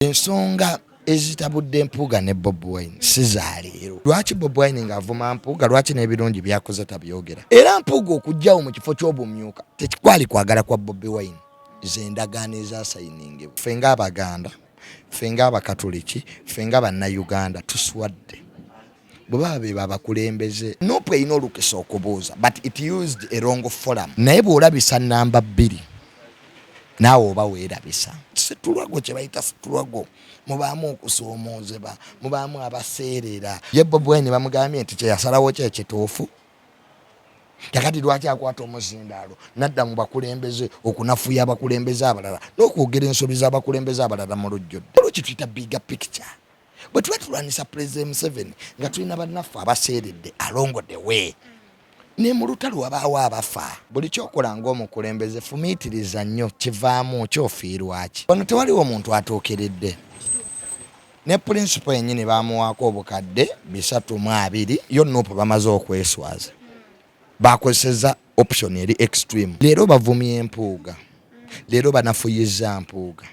ensonga ezitabudde Mpuuga ne Bobi Wine siza leero. Lwaki Bobi Wine ng'avuma Mpuuga, lwaki n'ebirungi byakoze tabyogera? Era Mpuuga okujjawo mu kifo ky'obumyuka tekikwali kwagala kwa Bobi Wine, z'endagaano ezaasayininge. Ffe ng'Abaganda, ffe ng'Abakatoliki, ffe ng'Abannayuganda tuswadde. Bwe baba be babakulembeze NUP erina olukisa okubuuza, but it used a wrong forum. Naye bw'olabisa nnamba 2 naawe oba weerabisa. Situlwago kye bayita situlwago, mubaamu okusoomoozebwa, mubaamu abaseerera. Ye Bobi Wine bamugambye nti kye yasalawo kye kituufu. Kakati lwaki akwata omuzindaalo nadda mu bakulembeze okunafuya abakulembeze abalala n'okwogera ensobi z'abakulembeze abalala mu lujjudde. Olwo tuyita bigger picture. Bwe tuba tulwanisa President Museveni nga tulina bannaffe abaseeredde along the way. Ne mu lutalo wabaawo abafa. Buli kyokola ng'omukulembeze fumiitiriza nnyo kivaamu kyofiirwaki. Wano tewaliwo omuntu atookeredde. Ne principal yennyini baamuwaako obukadde 320 yo NUP bamaze okweswaza. Bakozeseza option eri extreme. Leero bavumye Mpuuga. Leero banafuyizza Mpuuga.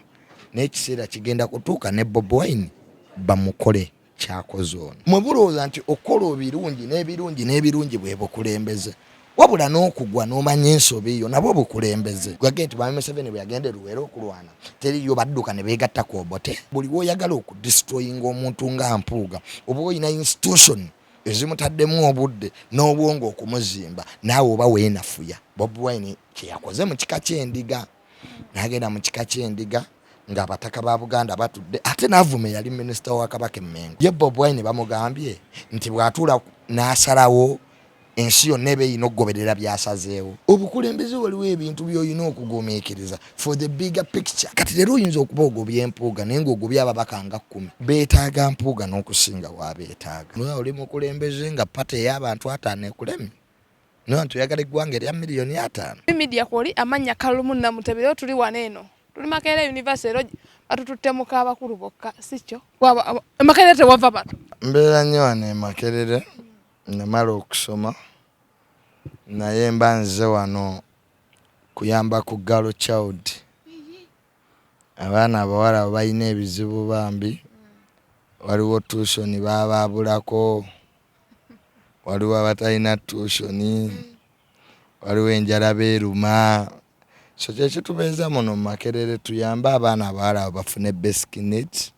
N'ekiseera kigenda kutuuka ne Bobi Wine bamukole kyakoze ono. Mwe bulowooza nti okola n'ebirungi bwe bukulembeze. Wabula n'okugwa n'omanya ensobi yo nabwo bukulembeze. Gwage nti Mwami Museveni bwe yagenda Luweero okulwana teriyo badduka ne beegatta ku Obote. Buli w'oyagala okudestroyinga omuntu nga Mpuuga oba oyina institution ezimutaddemu obudde n'obwongo okumuzimba naawe oba weenafuya. Bobi Wine kye yakoze mu kika ky'endiga. N'agenda mu kika ky'endiga ng'abataka ba Buganda batudde ate n'avuma yali minisita wa Kabaka Mmengo. Ye Bobi Wine bamugambye nti bw'atuula n'asalawo ensi yonna eba erina okugoberera byasazeewo. Obukulembeze waliwo ebintu by'olina okugumiikiriza for the bigger picture. Kati leero oyinza okuba ogobye Mpuuga naye ng'ogobye ababaka nga 10. Beetaaga Mpuuga n'okusinga waabeetaaga. Naye oli mukulembeze nga pate ey'abantu 5 ekulemi. Naye tuyagala eggwanga erya miliyoni 5. Media kwoli amanya Kalumu na Mutebero tuli waneeno. Tuli Makerere University batututte mu kaabakulu bokka sikyo. Makerere tewava batu. Mbeera nnyo wano Makerere. Namala okusoma naye mba nze wano kuyamba ku girl child. Abaana abawala balina ebizibu bambi. Waliwo tuition baabulako. Waliwo abatalina tuition. Waliwo enjala beeruma. So kyekyo tubeeza muno Makerere tuyamba abaana abawala bafune basic needs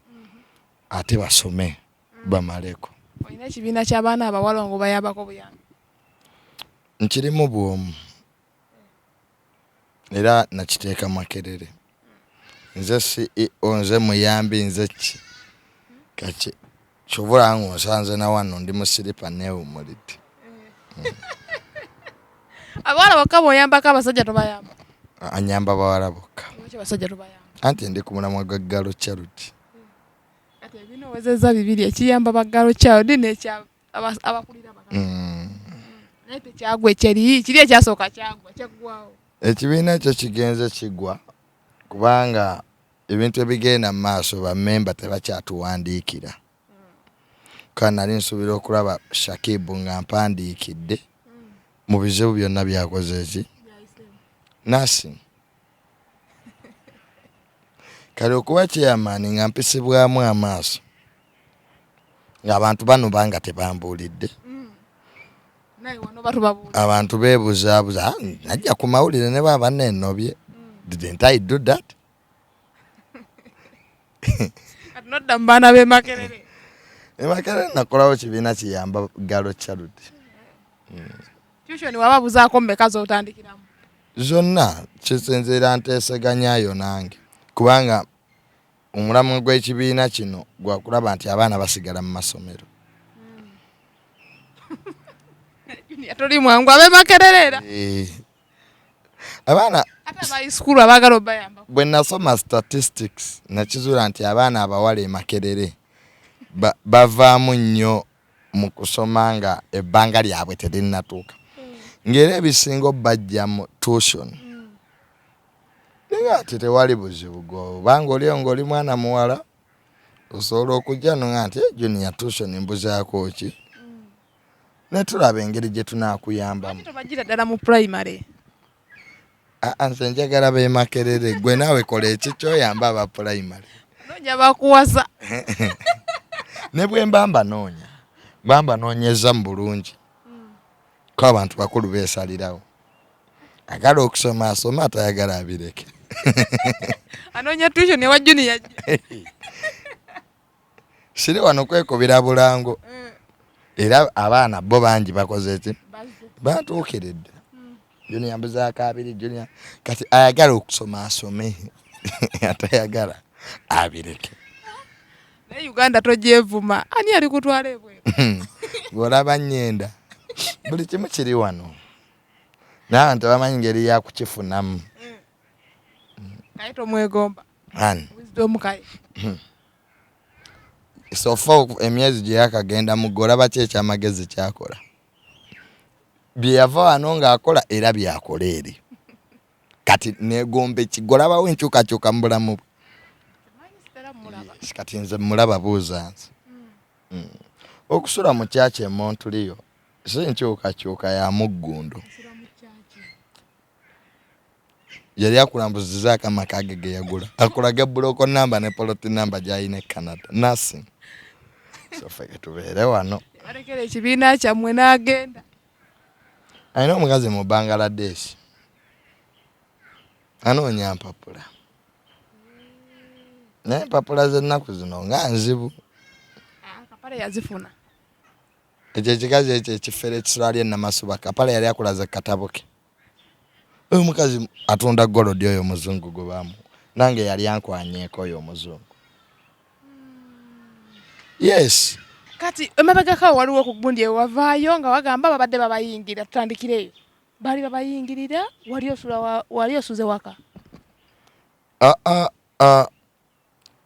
ate basome bamaleko. Olina ekibiina ky'abaana abawala ngo bayambako buyambi? Nkirimu bwomu era nakiteeka Makerere. Nze CEO, nze muyambi, nze ki kaki kyobula ngo nsanze na wano ndi musiripa neewumulidde. Abawala bokka boyambako abasajja tobayamba? Anyamba bawala bokka. Lwaki abasajja tobayamba? Anti ndi ku mulamwa gwa girl child. Kati ebinowezezza bibiri ekiyamba ba girl child n'ekya abakulira abaganda. Naye tekyagwa kiri ekyasooka kyagwa kyaggwawo. Ekibiina ekyo kigenze kigwa kubanga ebintu ebigenda mu maaso bammemba tebakyatuwandiikira. Kandi nali nsuubira okulaba Shakibu nga mpandiikidde mu bizibu byonna byakoze eki nasi. Kale okuba kyeyamaani nga mpisibwamu amaaso ng'abantu bano banga tebambuulidde. Abantu beebuzaabuza najja ku mawulire ne baba neenobye. Didn't I do that? Nodda mu baana b'e Makerere. Makerere nakolawo kibiina kiyamba girl child. Tuition wababuzaako mmeka z'otandikiramu? Zonna kisinziira nteeseganyaayo nange kubanga omulamu gw'ekibiina kino gwa kulaba nti abaana basigala mu masomero. Toli mwangu ab'e Makerere. Abaana ate abayi school abaagala obayamba. Bwe nasoma statistics nakizuula nti abaana abawala e Makerere bavaamu nnyo mu kusoma nga ebbanga lyabwe terinnatuuka. Ng'era ebisinga bajja mu tuition. Naye ate tewali buzibu gw'obanga oli mwana muwala osobola okujja nga nti junior tuition mbuzaako ki. Ne tulaba engeri gye tunaakuyambamu. Tobagira ddala mu primary. Nze njagala b'e Makerere gwe naawe kola ekyo ky'oyamba aba primary. Nonya bakuwasa. Ne bwe mbamba noonyeza mu bulungi ko abantu bakulu beesalirawo agala okusoma asoma atayagala abireke. Anoonya tuition ewa junior. Siri wano kwekubira bulango era abaana bo bangi bakoze eki batuukiridde. Junior mbuzaako abiri junior kati ayagala okusoma asome atayagala abireke. Naye Uganda togyevuma ani ali kutwala ebweru. Bw'olaba nnyenda buli kimu kiri wano n'abantu bamanyi ngeri yakukifunamu. Naye tomwegomba. Wisdom kaye. Sofa emyezi gye yakagenda muggo olaba ki ekyamagezi kyakola. Bye yava wano ng'akola era byakola eri. Kati negomba ekigolabawo enkyukakyuka mu bulamu bwe. Kati nze mulaba buuza nze. Okusula mu kyaki e Montreal si nkyukakyuka ya muggundo. Yali akulambuzizaako amaka ge ge yagula. Akulaga buloko namba ne poloti namba gy'alina e Canada. Nothing. So feke tubeere wano. Balekera ekibiina kyammwe n'agenda. Alina omukazi mu Bangladesh. Anoonya mpapula. Naye empapula z'ennaku zino nga nzibu. Kapale yazifuna. Ekyo ekikazi ekyo ekifere ekisulaali ennamasuba Kapale yali akulaza katabo ke. Oyo mukazi atunda golodi oyo muzungu gwe bamu. Nange yali ankwanyeeko oyo muzungu. Yes. Kati emabegako waliwo ku gundi ewavaayo nga wagamba babadde babayingira tutandikireyo. Bali babayingirira wali osuze waka.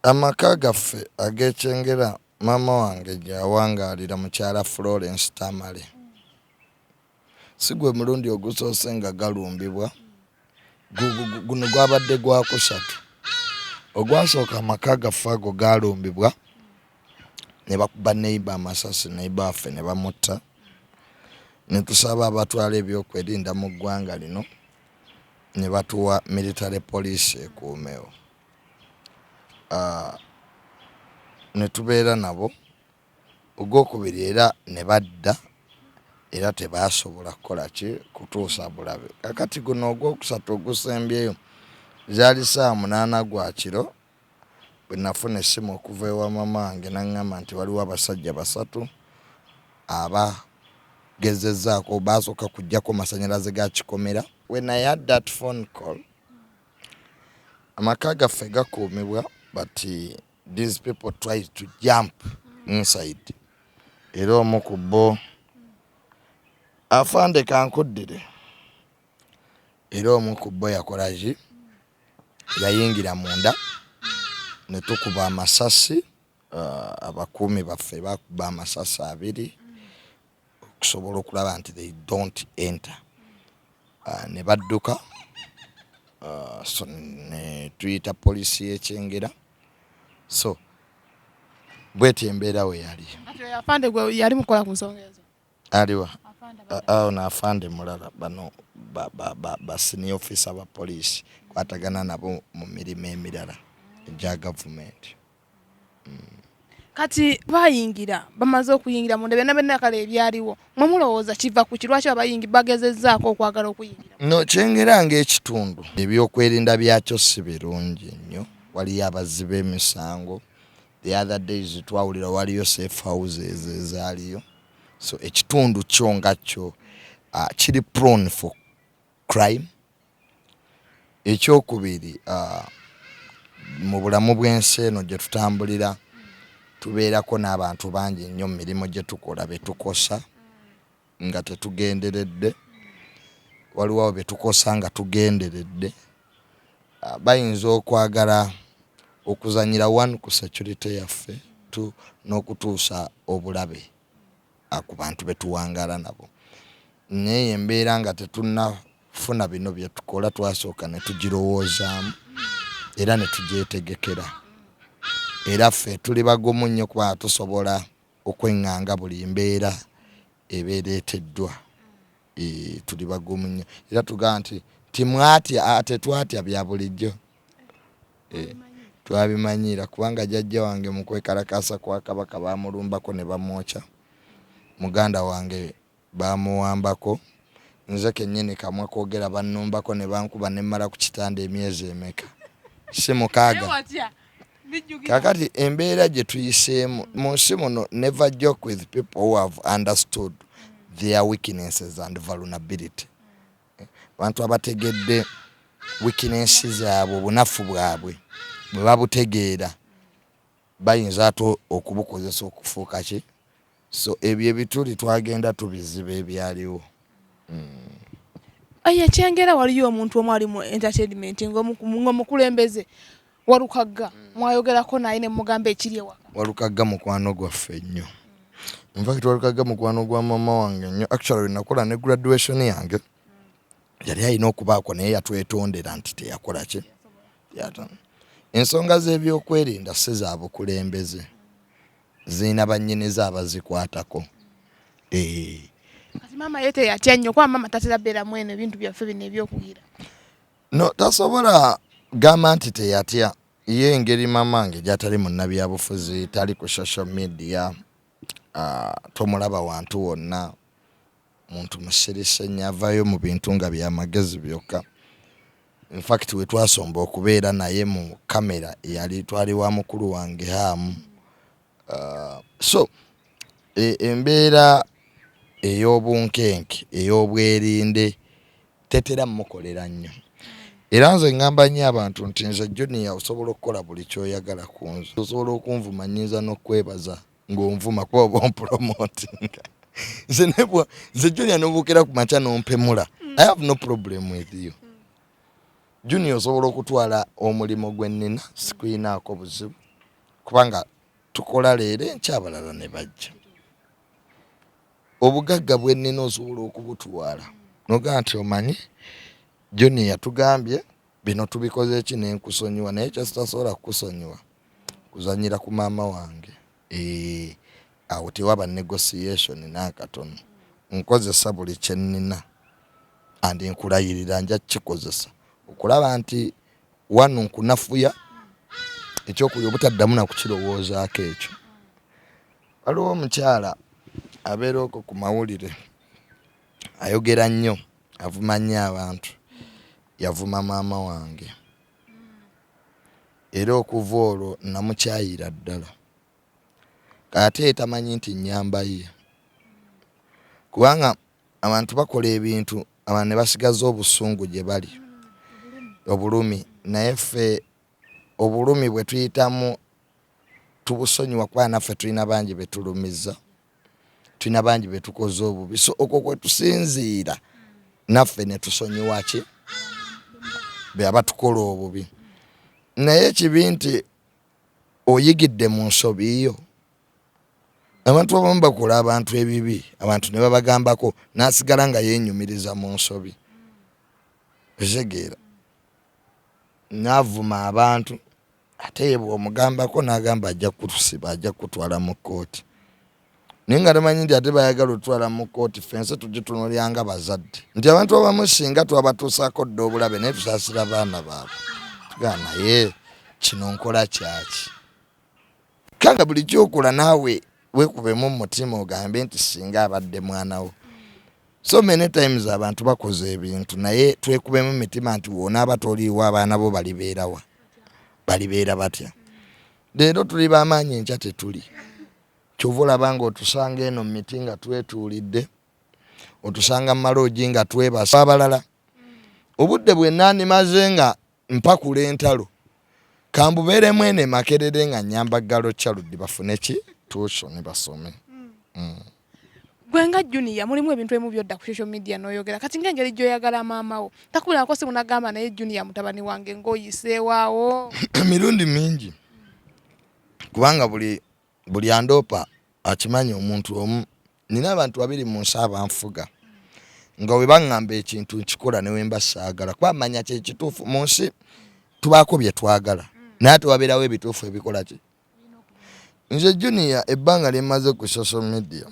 Amaka gaffe ag'ekyengera mama wange gy'awangaalira mukyala Florence Tamale. Si gwe mulundi ogusoose nga galumbibwa. Guno gwabadde gwa kusatu. Ogwasooka amaka gaffe ago galumbibwa ne bakuba neiba amasasi neiba waffe ne bamutta. Ne tusaba abatwala ebyokwerinda mu ggwanga lino ne batuwa military police ekuumewo. Ne tubeera nabo ogwokubiri era ne badda era tebasobola kukola ki kutuusa bulabe. Kakati guno ogwokusatu ogusembyeyo zaali 8:00 gwa kiro bwe nafuna essimu okuva ewa mama wange n'aŋŋamba nti waliwo abasajja 3 abagezezzaako baasooka kuggyako masannyalaze ga kikomera. When I had that phone call, amaka gaffe gakuumibwa but these people tried to jump inside. Era omu ku bo afande kankuddire. Era omu ku bo yakola ki yayingira munda ne tukuba amasasi. Abakuumi baffe bakuba amasasi 2 okusobola okulaba nti they don't enter. Ne badduka. So ne tuyita polisi y'ekyengera. So bweti embeera we yali. Afande gwe yali mukola ku nsonga ezo. Aliwa. Na afande mulala bano ba senior officer ba polisi kwatagana nabo mu mirimu emirala egya government. Kati bayingira bamaze okuyingira mu ndebe nabena kale ebyaliwo mwe mulowooza kiva ku kirwaki abayingi bagezezzaako okwagala okuyingira. No kyengera ng'ekitundu ebyokwerinda byakyo si birungi nnyo. Waliyo abazzi b'emisango. The other days twawulira waliyo safe houses ezaaliyo. So ekitundu kyo nga kyo kiri prone for crime. Ekyokubiri mu bulamu bw'ensi eno gye tutambulira tubeerako n'abantu bangi nnyo mu mirimu gye tukola be tukosa nga tetugenderedde. Waliwo abo be tukosa nga tugenderedde. Bayinza okwagala okuzanyira 1 ku security yaffe n'okutuusa obulabe ku bantu be tuwangaala nabo. Naye embeera nga tetunnafuna bino bye tukola twasooka ne tugirowoozaamu era ne tugyetegekera. Era ffe tuli bagumu nnyo kuba tusobola okweŋŋanga buli mbeera ebeereeteddwa. Tuli bagumu nnyo era tugamba nti timwatya tetwatya bya bulijjo. twabimanyira kubanga jjajja wange mu kwekalakasa kwa Kabaka bamulumbako ne bamwocha. Muganda wange bamuwambako. Nze kennyini kamwe koogera bannumbako ne bankuba ne mmala ku kitanda emyezi emeka. Si mukaaga. Kakati embeera gye tuyiseemu mu nsi muno, never joke with people who have understood their weaknesses and vulnerability. Bantu abategedde weaknesses zaabwe, obunafu bwabwe bwe babutegeera bayinza ato okubukozesa okufuuka ki. So ebyo ebituli twagenda tubiziba ebyaliwo. Aye kyengera waliyo omuntu omu ali mu entertainment ng'omukulembeze Walukagga mwayogerako naye ne mugamba ekiri ewaka. Walukagga mukwano gwaffe nnyo. In fact Walukagga mukwano gwa mama wange nnyo. Actually nakola ne graduation yange yali alina okubaako naye yatwetondera nti teyakola ki. Ensonga z'ebyokwerinda si za bukulembeze, zirina bannyinizi abazikwatako. Kati mama yete yatya nnyo kuba mama tatera beera mwene ebintu byaffe bino ebyokugira. No, tasobola gamba nti teyatya. Ye engeri mamange gy'atali munnabyabufuzi, tali ku social media, tomulaba wantu wonna, muntu musirise nnyo, avaayo mu bintu nga byamagezi byokka. In fact we twasomba okubeera naye mu kamera yali twali wa mukulu wange hamu. So embeera ey'obunkenke ey'obwerinde tetera mukolera nnyo. Era nze ngamba nnyo abantu nti nze Junior osobola okukola buli kyoyagala ku nze. Osobola okunvuma nnyinza n'okwebaza ng'onvuma kuba oba ompromotinga. Nze Junior n'obuukira ku makya n'ompemula. I have no problem with you. Junior osobola okutwala omulimo gwe nnina sikuyinaako buzibu kubanga tukola leero enkya abalala ne bajja. Obugagga bwe nnina osobola okubutwala nogaa nti omanyi Junior yatugambye bino tubikoze eki n'enkusonyiwa naye kyesitasobola kukusonyiwa kuzanyira ku maama wange. Awo tewaba negotiation n'akatono. Nkozesa buli kye nnina andi nkulayirira nja kikozesa okulaba nti wano nkunafuya ekyokulya obutaddamu na kukirowoozaako ekyo. Waliwo omukyala abeera okwo ku mawulire ayogera nnyo avuma nnyo abantu, yavuma maama wange era okuva olwo namukyayira ddala ate tamanyi nti nnyamba ye kubanga abantu bakola ebintu abantu ne basigaza obusungu gye bali obulumi naye ffe obulumi bwe tuyitamu tubusonyiwa kuba naffe tulina bangi betulumiza, tulina bangi betukoze obubi, so okwo kwe tusinziira naffe ne tusonyiwa ki be abatukola obubi. Naye ekibi nti oyigidde mu nsobi yo. Abantu abamu bakola abantu ebibi abantu ne babagambako n'asigala nga yeenyumiriza mu nsobi. Ezegeera n'avuma abantu ate ye bw'omugambako n'agamba ajja kutusiba ajja kutwala mu kkooti. Naye nga tamanyi nti ate bayagala otwala mu kkooti ffense tugitunulyanga bazadde nti abantu abamu singa twabatuusaako dda obulabe naye tusaasira baana baabwe. Tugaa naye kino nkola kyaki. Kanga buli kyokola naawe weekubemu mu mutima ogambe nti singa abadde mwanawo. So many times abantu bakoze ebintu naye twekubemu emitima nti woonaaba toliiwo abaana bo balibeerawa, balibeera batya. Leero tuli b'amaanyi enkya tetuli. Kyova olabanga otusanga eno mu miti nga twetuulidde, otusanga mu maloogi nga twebasa abalala. Obudde bwenna ndimaze nga mpakula entalo kambubeeremu eno Makerere nga nnyamba Galochaludi bafune ki tuusho ne basome. Gwe nga Junior mulimu ebintu ebimu byodda ku social media n'oyogera kati ng'engeri gy'oyagala maama wo takubirako si munagamba naye Junior mutabani wange ng'oyiseewaawo. Mirundi mingi kubanga buli andoopa akimanyi omuntu omu. Nina abantu babiri mu nsi abanfuga nga we baŋŋamba ekintu nkikola ne we mba saagala kuba manya kye kituufu mu nsi tubaako bye twagala naye tewabeerawo ebituufu ebikola ki. Nze Junior ebbanga lye mmaze ku social media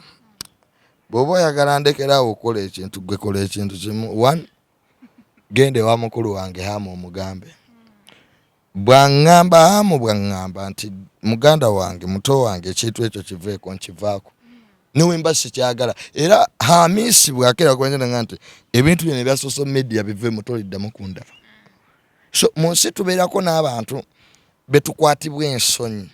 bw'oba oyagala ndekeraawo okukola ekintu gwe kola ekintu kimu. One, gende wa mukulu wange hamu omugambe bwangamba nti muganda wange muto wange ekintu ekyo kiveeko nkivaako niwemba sikyagala era Hamisi bwakera kwenjana nti ebintu byene bya social media bive mutoliddamu kundaba. So munsi tubeerako n'abantu betukwatibwa ensonyi.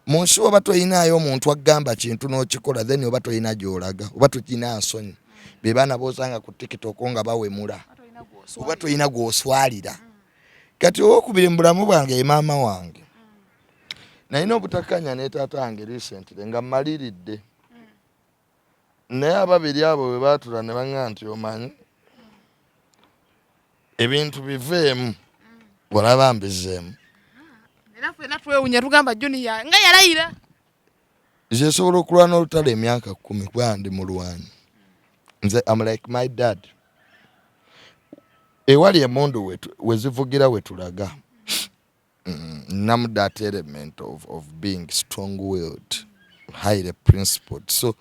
Munsi oba toyinaayo omuntu agamba kintu n'okikola then oba toyina gy'olaga oba tukina nsonyi be baana boosanga ku TikTok nga bawemula oba toyina gw'oswalira. Kati owokubiri mu bulamu bwange ye maama wange nalina obutakkanya ne taata wange recently nga mmaliridde naye ababiri abo bwe baatula ne baŋŋamba nti omanyi ebintu biveemu olaba mbizeemu. Era ffenna twewunya tugamba Junior nga yalayira. Nze nsobola okulwana olutalo emyaka 10 kuba ndi mulwanyi. Nze I'm like my dad. Ewali emondo wezivugira wetulaga. Namu that element of being strong-willed, highly principled. So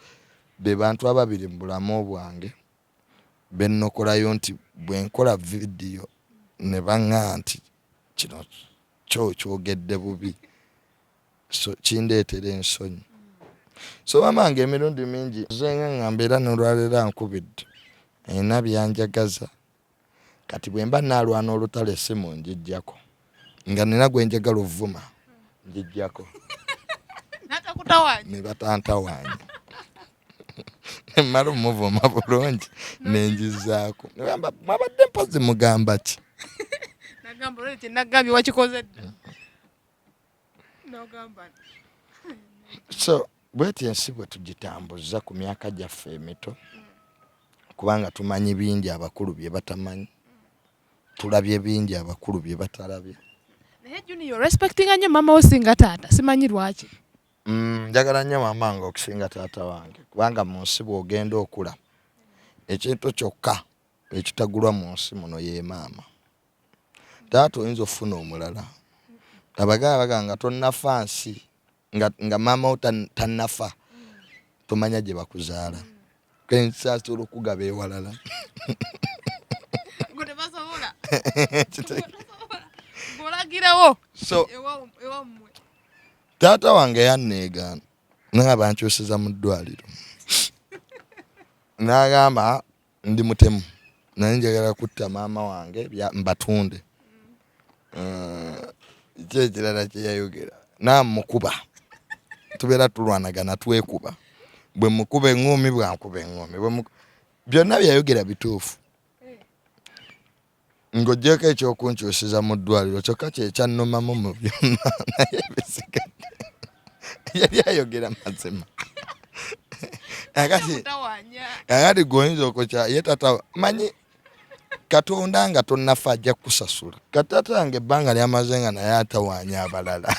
be bantu ababiri mu bulamu bwange bennokolayo nti bwenkola video ne baŋŋamba nti kino kyogedde bubi so kindeetera ensonyi. So mamange emirundi mingi zenga ngamba era n'olwaleero ankubidde ayina byanjagaza kati bwe mba naalwana olutalo essimu njijjako nga nina gwe njagala ovuma njijjako Natakutawaanya ne batantawaanya mmala omuvuma bulungi nenjizaako negamba mwabadde mpozi mugamba ki nagamba olwo kyenagambye wakikoze dda nogamba so bweti ensi bwe tugitambuza ku myaka gyaffe emito kubanga tumanyi bingi abakulu bye batamanyi tulabye bingi abakulu bye batalabye. naye Junior respectinga nnyo mama wo singa taata simanyi lwaki. Njagala nnyo maama wange okusinga taata wange kubanga mu nsi bw'ogenda okula ekintu kyokka ekitagulwa mu nsi muno ye maama. Taata oyinza ofuna omulala abagamba nga tonnafa nsi nga maama wo tannafa tomanya gye bakuzaala kensasobola okugaba ewalala ng'olagirawo so ewammwe. taata wange yanneegaana naye bankyusizza mu ddwaliro n'agamba ndi mutemu naye njagala kutta maama wange mbatunde. Kyekirala kye yayogera namukuba tubeera tulwanagana twekuba bwe mukuba eŋŋoomi bwankuba eŋŋoomi byonna byayogera bituufu ng'oggyeko ekyokunkyusiza mu ddwaliro kyokka kyekyannomamu mu byonna naye bisigadde yali ayogera mazima. Akati gwoyinza okukya ye tata manyi Katonda nga tonnafa ajja kusasula. Katata wange ebbanga lyamaze nga naye atawaanya abalala.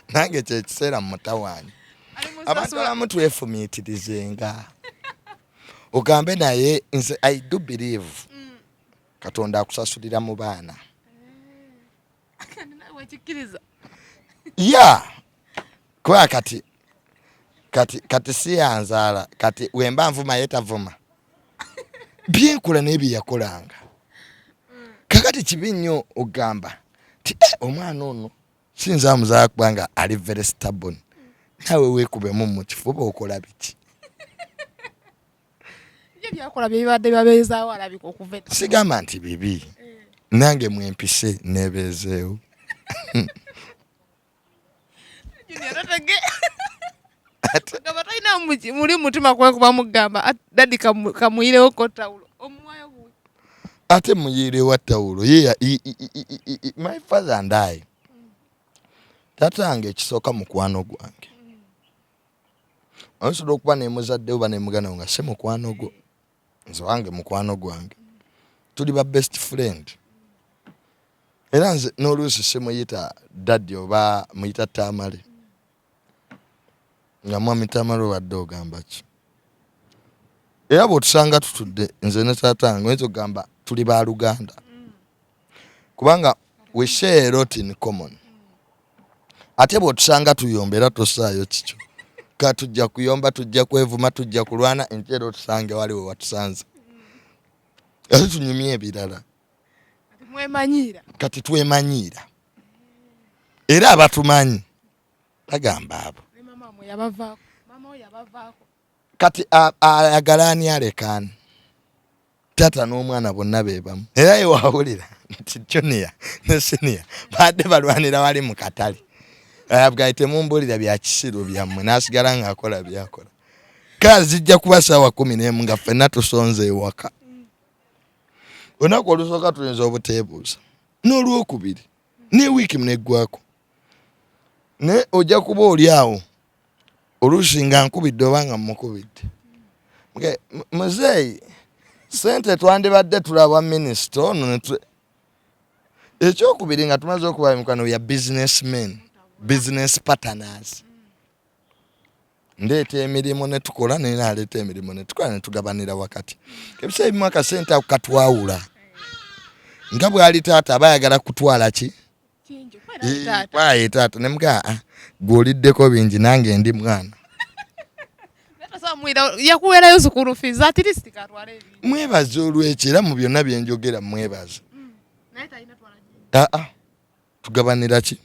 Nange kyekiseera mutawaanya. Abantu abamu twefumiitirizenga. Ogambe naye nze I do believe Katonda akusasulira mu baana. Yeah. Kwa kati si yanzaala kati wemba nvuma yetavuma. Byenkula n'ebye yakolanga. Kakati kibi nnyo ogamba ti omwana ono sinza muzaala kubanga ali very stubborn. Nawe weekubemu mu kifuba okola biki? Byakola bibadde babeezaawo alabika okuva edda. Sigamba nti bibi. Nange mwempise neebeezeewo. Gamba talina muli mutima kwekuba mugamba dadi kamuyirewo ko tawulo omuwayo bwe ate muyirewo tawulo ye my father and I tata wange ekisooka mukwano gwange osobola okuba nemuzadde oba nemugana nga se mukwano gwo nze wange mukwano gwange tuli ba best friend era nze n'oluusi simuyita daddy oba muyita Tamale nga mwami Tamale obadde ogamba ki era bw'otusanga tutudde nze ne taata wange oyinza okugamba tuli ba Luganda kubanga we share a lot in common ate bw'otusanga tuyomba era tosaayo kikyo ka tujja kuyomba tujja kwevuma tujja kulwana enkyero otusange wali we watusanze ate tunyumye ebirala mwemanyira kati twemanyiira era abatumanyi bagamba abo mama mwe yabavaako mama oyo yabavaako kati ayagalaani alekaani tata n'omwana bonna beebamu era yewawulira nti junior ne senior badde balwanira wali mu katale abgayi temumbulira bya kisiru byammwe n'asigala ng'akola byakola kale zijja kuba ssaawa 11 nga ffenna tusonze ewaka olunaku olusooka tuyinza obuteebuuza n'olwokubiri ne wiiki muneggwako ne ojja kuba oli awo oluusi nga nkubidde oba nga mmukubidde muzeeyi sente twandibadde tulaba minisita ono ekyokubiri nga tumaze okuba emikono ya businessmen business partners ndeeta emirimu ne tukola naye naleeta emirimu ne tukola ne tugabanira wakati ebiseera ebimu akasente ako katwawula nga bwali taata bayagala kutwala ki kwaye taata ne mugaa gw'oliddeko bingi nange ndi mwana yakuweerayo school fees at least katwale ebintu mwebaze olw'ekyo era mu byonna bye njogera mwebaze naye talina twala tugabanira ki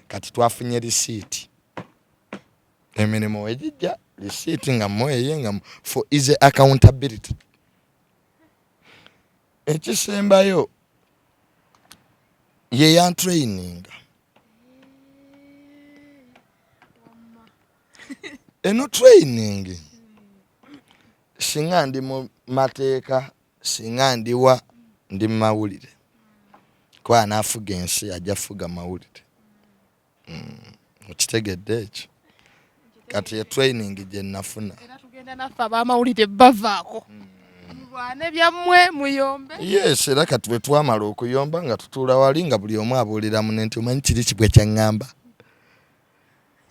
kati twafunye risiiti emirimu wegijja risiiti nga mmweye nga for easy accountability ekisembayo ye ya training eno training singa ndi mu mateeka singa ndiwa ndi mu mawulire kwa anaafuga ensi ajja fuga mawulire okitegedde ekyo kati ye training gye nafuna era tugenda naffe abamawulire bavaako mulwane byammwe muyombe yes era kati bwe twamala okuyomba nga tutuula wali nga buli omu abuulira mune nti omanyi kiri kibwe kyaŋŋamba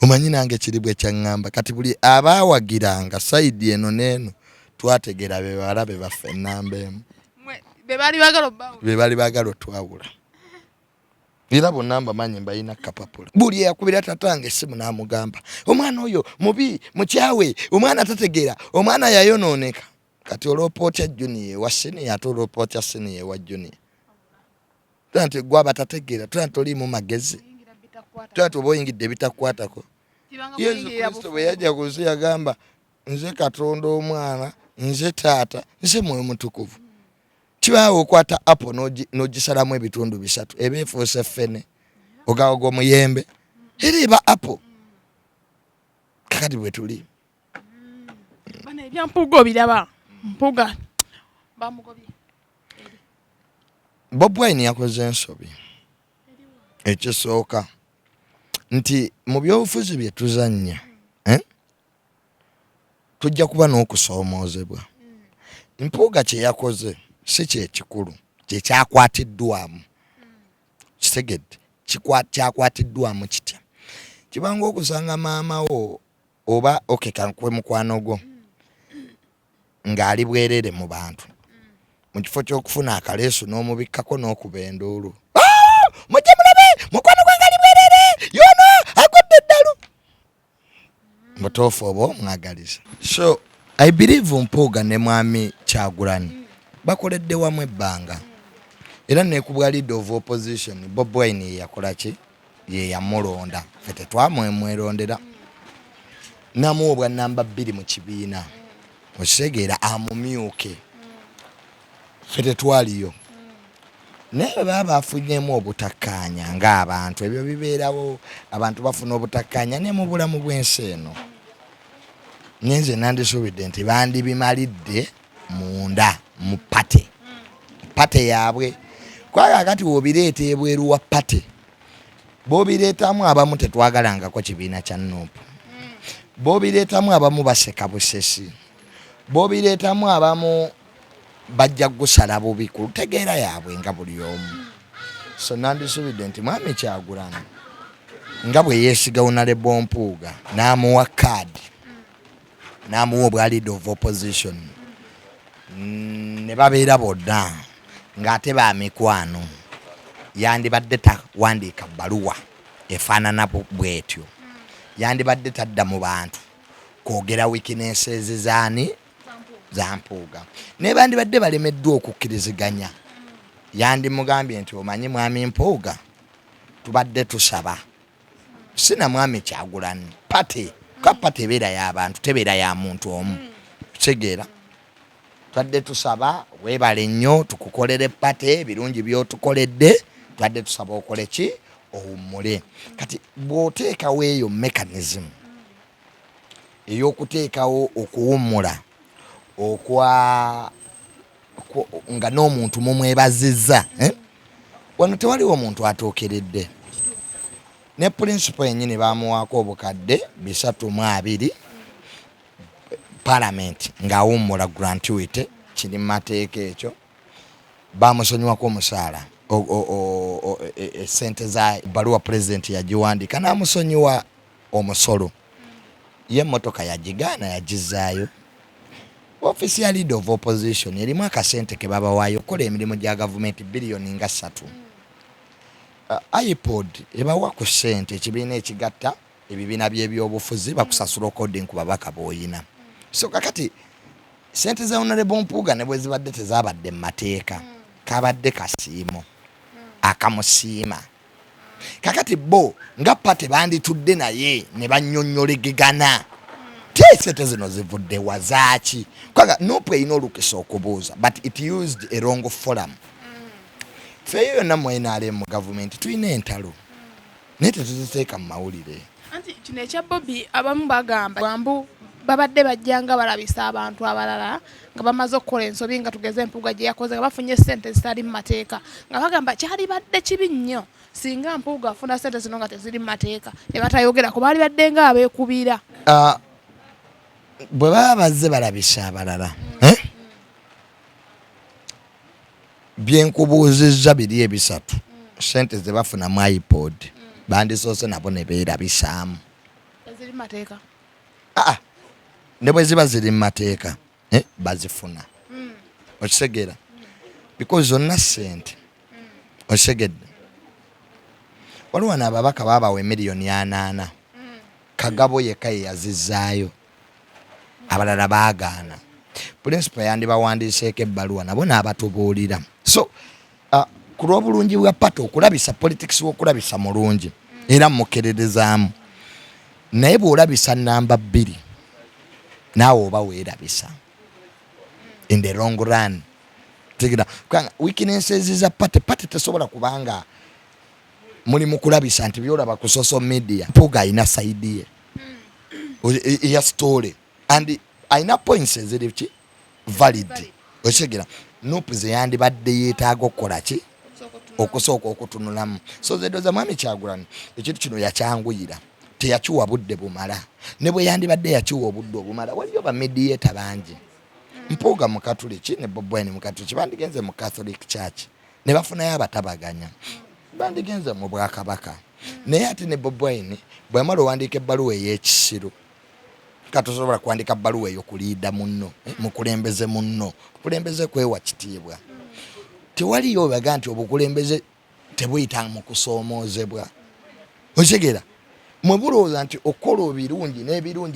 omanyi nange kiri bwe kyaŋŋamba kati buli abaawagiranga sayidi eno n'eno twategera be balabe baffe ennamba emu be bali baagala otwawula era bonna mbamanyi mbalina kapapula buli eyakubira tatange essimu n'amugamba omwana oyo mubi mukyawe omwana tategeera omwana yayonooneka kati olwopootya junior wa senior ate olwopootya senior wa junior tanti gwaba tategeera tanti olimu magezi tanti oba oyingidde bitakwatako yesu kristo bwe yajja ku nsi yagamba nze katonda omwana nze taata nze mwoyo mutukuvu kibaawo okwata apo n'ogisalamu ebitundu bisatu eba efuuse ffene ogawa gw'omuyembe era eba apo kakati bwe tuli bana ebya Mpuuga obiraba Mpuuga bamugobye Bobi Wine yakoze ensobi ekisooka nti mu byobufuzi bye tuzannya tujja kuba n'okusoomoozebwa Mpuuga kye yakoze si kyekikulu kyekyakwatiddwamu kitegedde kyakwatiddwamu kitya kibanga okusanga maama wo oba okekankwe mukwano gwo ng'ali bwerere mu bantu mu kifo ky'okufuna akaleesu n'omubikkako n'okuba enduulu mujje mulabe mukwano gwe ngali bwerere yono agudde eddalu mutuufu oba omwagaliza so I believe Mpuuga ne mwami Kyagulanyi bakoledde wamu ebbanga era nekubwa leader of opposition Bobi Wine yakola ki ye yamulonda ffe tetwamwerondera namuwa namba 2 mu kibiina okisegeera amumyuke ffe tetwaliyo naye baba afunyemu obutakkaanya ng'abantu ebyo bibeerawo abantu bafuna obutakkaanya ne mu bulamu bw'ensi eno nyenze nandisuubidde nti bandibimalidde munda mu pate yaabwe kwaga akati wobireeta ebweru wa pate bobireetamu abamu tetwagalangako kibiina kya Nuupu bobireetamu abamu baseka busesi bobireetamu abamu bajja gusala bubi ku lutegeera yaabwe nga buli omu so nandisuubidde nti mwami Kyagulanyi nga bwe yeesiga Honorable Mpuuga n'amuwa kaadi n'amuwa obwa leader of opposition ne babeera bonna ng'ate ba mikwano yandibadde tawandiika bbaluwa efaanana bwetyo yandibadde tadda mu bantu kwogera weaknesses zaani za Mpuuga naye bandibadde balemeddwa okukkiriziganya yandi mugambye nti omanyi mwami Mpuuga tubadde tusaba sina mwami Kyagulanyi pate ka pate beera y'abantu tebeera ya muntu omu kitegeera twadde tusaba weebale nnyo tukukolere pate birungi byotukoledde twadde tusaba okole ki owummule kati bw'oteekawo eyo mechanism ey'okuteekawo okuwummula nga n'omuntu mumwebazizza wano tewaliwo omuntu atookeredde ne principal yennyini baamuwaako obukadde 320 parliament ng'awummula gratuity kiri mu mateeka ekyo baamusonyiwako omusaala sente za baluwa president yagiwandiika n'amusonyiwa omusolo ye emmotoka yagigaana yagizaayo office ya leader of opposition erimu akasente ke babawaayo okukola emirimu gya gavumenti biliyoni nga 3 iPod ebawa ku ssente ekibiina ekigatta ebibiina by'ebyobufuzi bakusasula kodi ku babaka b'oyina so kakati ssente za Honorable Mpuuga ne bwe zibadde tezaabadde mu mateeka kabadde kasiimo akamusiima kakati bo nga pate banditudde naye ne bannyonnyolegegana ssente zino zivudde wazaaki kwaga nopu erina olukisa okubuuza but it used a wrong forum feeyo yonna mwenaalemu mu gavumenti tulina entalo naye tetuziteeka mu mawulire anti kino ekya Bobi abamu bagamba bwambu babadde bajjanga balabisa abantu abalala nga bamaze okukola ensobi nga tugeze Mpuuga gye yakoze nga bafunye ssente zitali mu mateeka nga bagamba kyali badde kibi nnyo singa Mpuuga afuna ssente zino nga teziri mu mateeka ne batayogera kuba bali badde nga abeekubira bwe baba bazze balabisa abalala byenkubuuzizza biri ebisatu ssente ze bafuna mu iPod bandisoose nabo ne beerabisaamu eziri mu mateeka ne bwe ziba ziri mu mateeka bazifuna okitegeera because zonna ssente okitegedde waliwo n'ababaka baabawa miliyoni 80 Kagabo yekka ye yazizzaayo abalala baagaana principal yandibawandiiseeko ebbaluwa nabo n'abatubuulira so ku lw'obulungi bwa pate okulabisa politics w'okulabisa mulungi era mukererezaamu naye bw'olabisa namba 2 naawe oba weerabisa in the long run tegera weaknesses za pate tesobola kubanga muli mu kulabisa nti byolaba ku social media Mpuuga ayina side ye ya story and aina points eziri ki valid oshegera nopu ze yandibadde yeetaaga okukola ki okusooka okutunulamu so zedoza mwami Kyagulanyi ekintu kino yakyanguyira teyakiwa budde bumala ne bwe yandibadde yakiwa obudde obumala waliyo bamediata bangi Mpuuga mu Katuliki ne Bobi Wine mu Katuliki bandigenze mu Catholic Church ne bafunayo abatabaganya bandigenze mu Bwakabaka naye ate ne Bobi Wine bw'amala owandiika ebbaluwa ey'ekisiru katosobola kuandika bbaluwa eyo kuliida munno mukulembeze munno kulembeze kwewa kitiibwa tewaliyo baga nti obukulembeze tebuyita mu kusoomoozebwa okitegeera mwe bulowooza nti okola ebirungi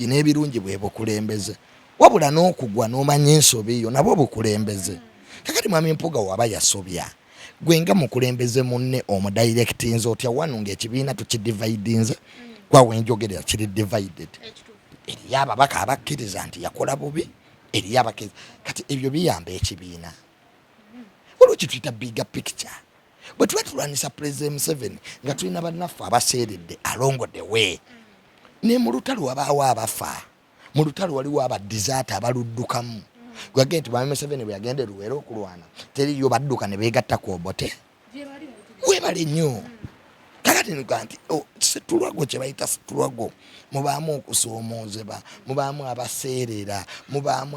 n'ebirungi bwe bukulembeze wabula n'okugwa n'omanya ensobi eyo nabwo bukulembeze kakati mwami Mpuuga waba yasobya gwe nga mukulembeze munne omudirectinze otya wanu ng'ekibiina tukidividinze kwawe njogerera kiri divided eriyo ababaka abakkiriza nti yakola bubi eriyo abakkiriza kati ebyo biyamba ekibiina olwo kituyita bigger picture bwe tuba tulwanisa President Museveni nga tulina bannaffe abaseeredde along the way ne mu lutalo wabaawo abafa mu lutalo waliwo abadizaata abaluddukamu gwagende nti mwami Museveni bwe yagenda Luweero okulwana teriyo badduka ne beegatta ku Obote webale nnyo kakati nuga nti situlwago kye bayita situlwago mubaamu okusoomoozebwa mubaamu abaseerera mubaamu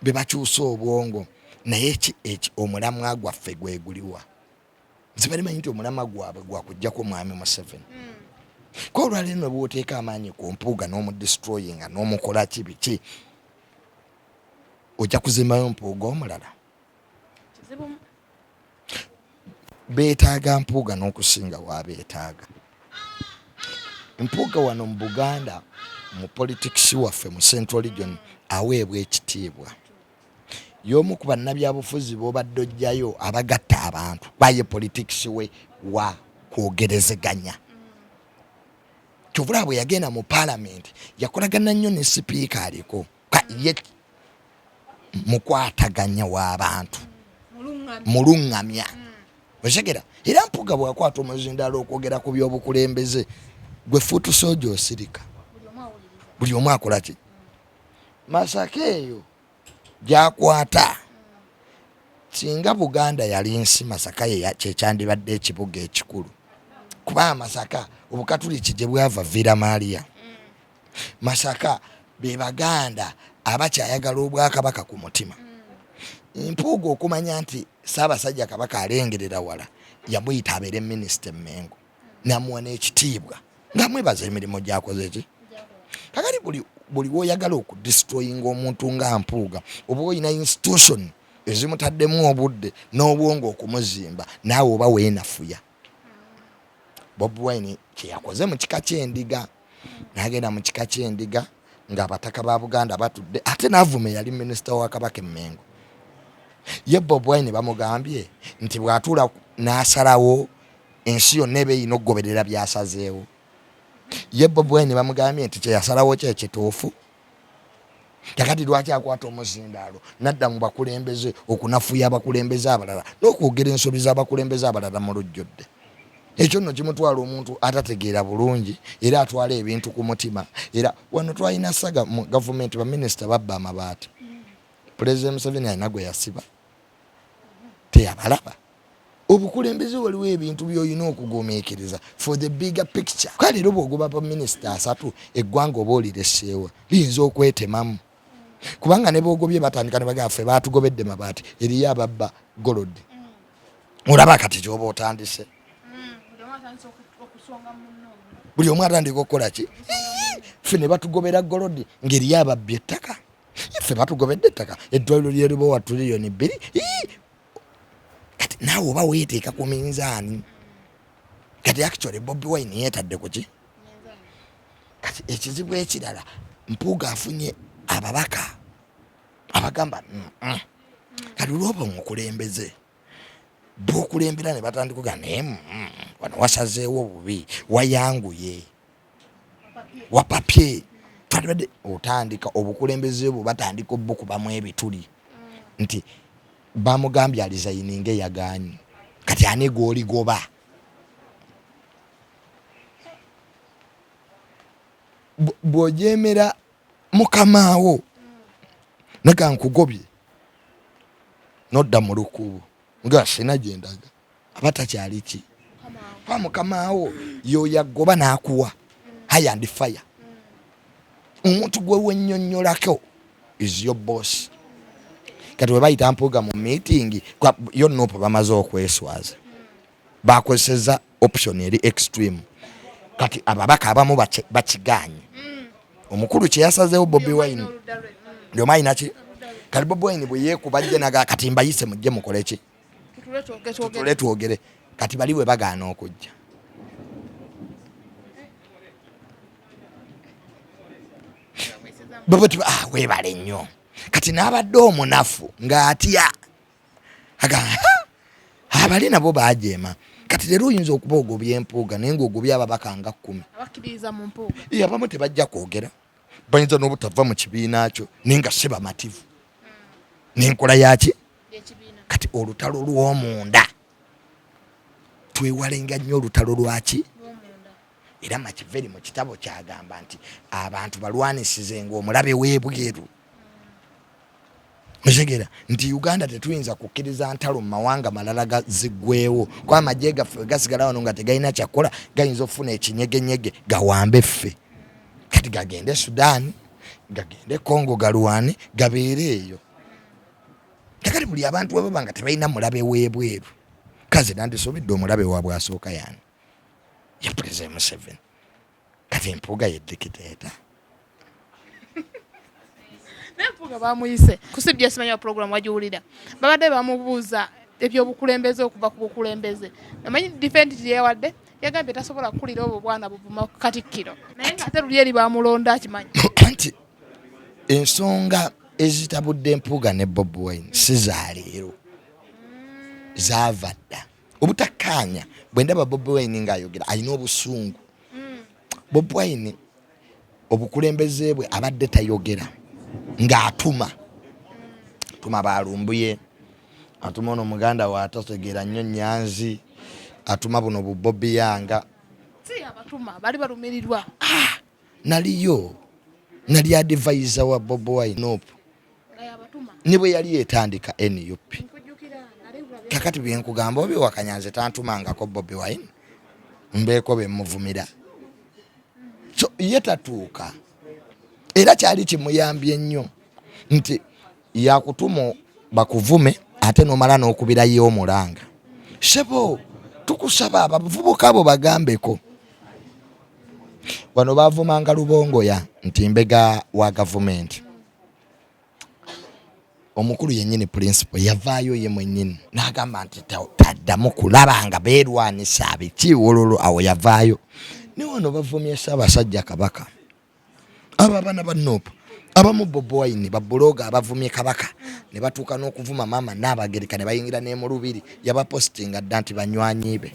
bebakyusa obwongo naye eki omulamwa gwaffe gweguliwa zibalimanyi nti omulamwa gwabwe gwakujjako mwami Museveni ko olwaleero ne bw'oteeka amaanyi ku Mpuuga n'omudestroyinga n'omukola kibiki ojja kuzimbayo Mpuuga omulala beetaaga Mpuuga n'okusinga waabeetaaga Mpuuga wano mu Buganda mu politics waffe mu Central Region aweebwa ekitiibwa y'omu ku bannabyabufuzi b'obadde ojjayo abagatta abantu baye politics we wa kwogerezeganya. Kyovula bwe yagenda mu parliament yakolagana nnyo ne sipiika aliko ye mukwataganya w'abantu mulungamya. Otegera era Mpuuga bw'akwata omuzindaalo okwogera ku by'obukulembeze gwe fuutu soja osirika buli omu akola ki. Masaka eyo gyakwata singa Buganda yali nsi Masaka kyekyandibadde ekibuga ekikulu kuba Masaka obukatuliki gye bwava Villa Maria. Masaka be Baganda abakyayagala obwakabaka ku mutima. Mpuuga okumanya nti Ssaabasajja Kabaka alengerera wala yamuyita abeere minisita Mengo namuwa n'ekitiibwa nga mwebaza emirimu gyakoze ki. Kakati buli woyagala okudestroyinga omuntu nga Mpuuga oba olina institution ezimutaddemu obudde n'obwongo okumuzimba naawe oba weenafuya. Bobi Wine kyeyakoze mu kika ky'endiga n'agenda mu kika ky'endiga ng'abataka ba Buganda batudde ate n'avuma yali minisita wa Kabaka Mengo. Ye Bobi Wine bamugambye nti bw'atuula n'asalawo ensi yonna eba erina okugoberera byasazeewo. Ye Bobi Wine bamugambye nti kyeyasalawo kye kituufu. Kakati lwaki akwata omuzindaalo nadda mu bakulembeze okunafuya abakulembeze abalala n'okwogera ensobi z'abakulembeze abalala mu lujjudde. Ekyo nno kimutwala omuntu atategeera bulungi era atwala ebintu ku mutima. Era wano twalina saga mu gavumenti baminisita babba amabaati. Pulezidenti Museveni alina gwe yasiba teyabalaba. Obukulembeze waliwo ebintu by'olina okugumiikiriza for the bigger picture. Kale leero bw'ogoba baminisita 3 eggwanga oba olireseewa liyinza okwetemamu kubanga ne boogobye batandika ne bagamba ffe baatugobedde mabaati eriyo ababba golodi. Olaba kati ky'oba otandise buli omu atandika okukola ki ffe ne batugobera golodi ng'eriyo ababba ettaka. Ffe batugobedde ettaka eddwaliro lyeribo wa tiriyoni 2. Kati naawe oba weeteeka ku minzaani. Kati actually Bobi Wine yeetadde ku ki. Kati ekizibu ekirala Mpuuga afunye ababaka abagamba kati olwoba omukulembeze bw'okulembera ne batandika okugamba wano wasazeewo obubi wayanguye wapapye twalibadde otandika obukulembeze bwo batandika obukubamu ebituli nti bamugambye alizayininga eyagaanyi kati ani gw'oligoba. Bw'ojeemera mukamaawo naga nkugobye nodda mu lukubu nga sina gyendaga aba takyali ki pa mukamaawo yoyagoba n'akuwa high and fire. Omuntu gwe wennyonnyolako is your boss. Kati we bayita Mpuuga mu meeting yo nopo bamaze okweswaza bakozeseza option eri extreme. Kati ababaka abamu bakiganye omukulu kyeyasazeewo Bobi Wine ndio mayina ki. Kati Bobi Wine bwe yeekubajje naga kati mbayise mujje mukole ki tutule twogere. Kati bali we bagaana okujja. Bobi weebale nnyo. Kati n'abadde omunafu ng'atya abali nabo baajeema. Kati leero oyinza okuba ogobye Mpuuga naye ng'ogobye ababaka nga 10 abakkiriza mu Mpuuga. Abamu tebajja kwogera bayinza n'obutava mu kibiina kyo naye nga si bamativu n'enkola yaki. Kati olutalo lw'omunda twewalenga nnyo olutalo lwaki. Era Makiveri mu kitabo kyagamba nti abantu balwanisizenga omulabe w'ebweru. Otegera nti Uganda tetuyinza kukkiriza ntalo mu mawanga malala gaziggwewo kwa amagye gaffe gasigala wano nga tegalina kyakola gayinza okufuna ekinyegenyege gawambe ffe. Kati gagende Sudan gagende Congo galwane gabeere eyo. Kati buli abantu webaba nga tebalina mulabe w'ebweru kazi nandisobedde omulabe waabwe asooka yani ya President Museveni. Kati Mpuuga ye dikiteeta. Mpuuga bamuyise kusibye simanya program wajiwulira babadde bamubuuza ebyobukulembeze okuva ku bukulembeze namanyi defend yeyawadde yagambye tasobola kukulira obwo bwana buvuma Katikkiro naye nga ate luli eri bamulonda akimanyi nti ensonga ezitabudde Mpuuga ne Bobi Wine si za leero, zaava dda. Obutakkaanya bwe ndaba Bobi Wine ng'ayogera alina obusungu. Bobi Wine obukulembeze bwe abadde tayogera ng'atuma balumbuye, atuma ono muganda wa atategeera nnyo Nyanzi, atuma buno Bobi Yanga. Si abatuma bali balumirirwa. Nali advisor wa Bobi Wine ne bwe yali yetandika NUP. Kakati bye nkugamba obi wakanyanze tantumangako Bobi Wine mbeeko be muvumira. So yetatuuka era kyali kimuyambye nnyo nti yakutuma bakuvume ate nomala n'okubirayo omulanga. Sebo tukusaba abavubuka abo bagambeko. Wano bavumanga Lubongoya nti mbega wa gavumenti. Omukulu yennyini principal yavaayo ye mwennyini n'agamba nti taddamu kulaba nga beerwanisa abikiwololo awo yavaayo. Ne wano bavumye Ssaabasajja Kabaka. Abo abaana ba Nuupu abamu Bobi Wine babuloga abavumye Kabaka ne batuuka n'okuvuma maama Nnaabagereka ne bayingira ne mu Lubiri yabapositinga dda nti banywanyi be.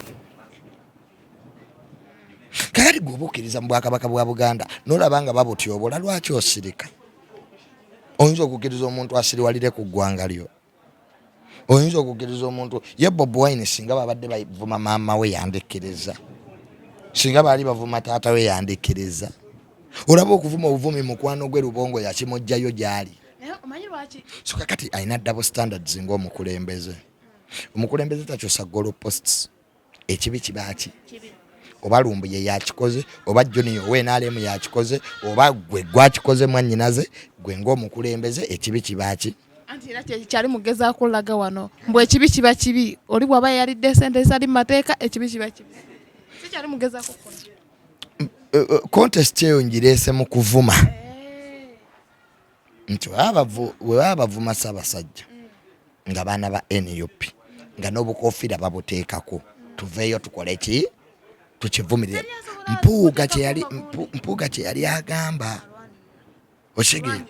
Kakati gwe obukkiriza mu Bwakabaka bwa Buganda n'olaba nga babutyobola lwaki osirika? Oyinza okukkiriza omuntu asiriwalire ku ggwanga lyo? Oyinza okukkiriza omuntu ye Bobi Wine singa babadde bavuma maama we yandikiriza, singa baali bavuma taata we yandikiriza. Olaba okuvuma obuvumi mukwano gwe Lubongo yakimugjayo gyali. Omanyi lwaki? So kakati alina double standards ng'omukulembeze. Omukulembeze takyusa goal posts. Ekibi kibaki? Oba Lumbuye yakikoze, oba Johnny Oweenalemu yakikoze, oba gwe gwakikoze mwannyinaze, gwe ng'omukulembeze ekibi kibaki? Anti era kyali mugezaako kulaga wano mbwe ekibi kiba kibi, oli bw'aba yalidde ssente ezitali mu mateeka ekibi kiba kibi. Si kyali mugezaako kukola. Contest eyo ngireese mu kuvuma nti we bavuma Ssaabasajja nga baana ba NUP nga n'obukofiira babuteekako tuveeyo tukole ki tukivumirire. Mpuuga kye yali agamba okitegedde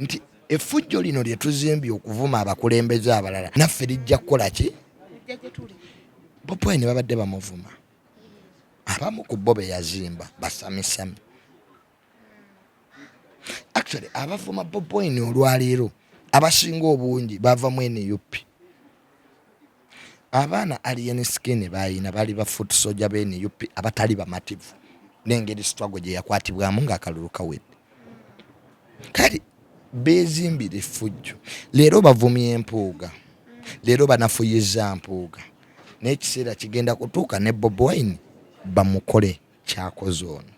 nti effujjo lino lye tuzimbye okuvuma abakulembeze abalala naffe lijja kukola ki? Bobi Wine babadde bamuvuma. Abamu ku bo be yazimba basamisami. Actually abavuma Bobi Wine olwaleero abasinga obungi bava mu NUP. Abaana alien skin bayina bali ba foot soldier be NUP abatali bamativu n'engeri struggle gye yakwatibwamu ng'akalulu kawedde. Kati bezimbire effujjo. Leero bavumye Mpuuga, leero banafuyizza Mpuuga, n'ekiseera kigenda kutuuka ne Bobi Wine bamukole kyakoze ono.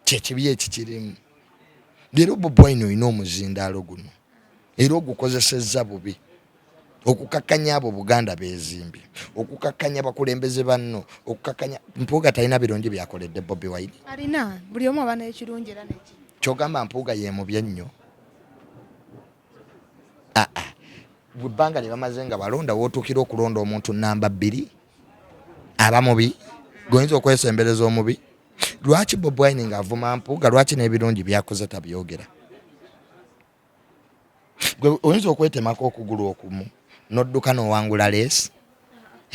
Kyekibi ekikirimu. Leero Bobi Wine olina omuzindaalo guno era ogukozesezza bubi okukakkanya abo Buganda beezimbye, okukakkanya bakulembeze banno, okukakkanya. Mpuuga talina birungi byakoledde Bobi Wine. Alina buli omu aba n'ekirungi era n'eki. Kyogamba Mpuuga ye mubye nnyo. Bwebbanga lye bamaze nga balonda wootuukira okulonda omuntu namba 2 aba mubi, goyinza okwesembereza omubi. Lwaki Bobi Wine ng'avuma Mpuuga, lwaki n'ebirungi byakoze tabyogera? Gwe oyinza okwetemako okugulu okumu n'odduka n'owangula Aleese.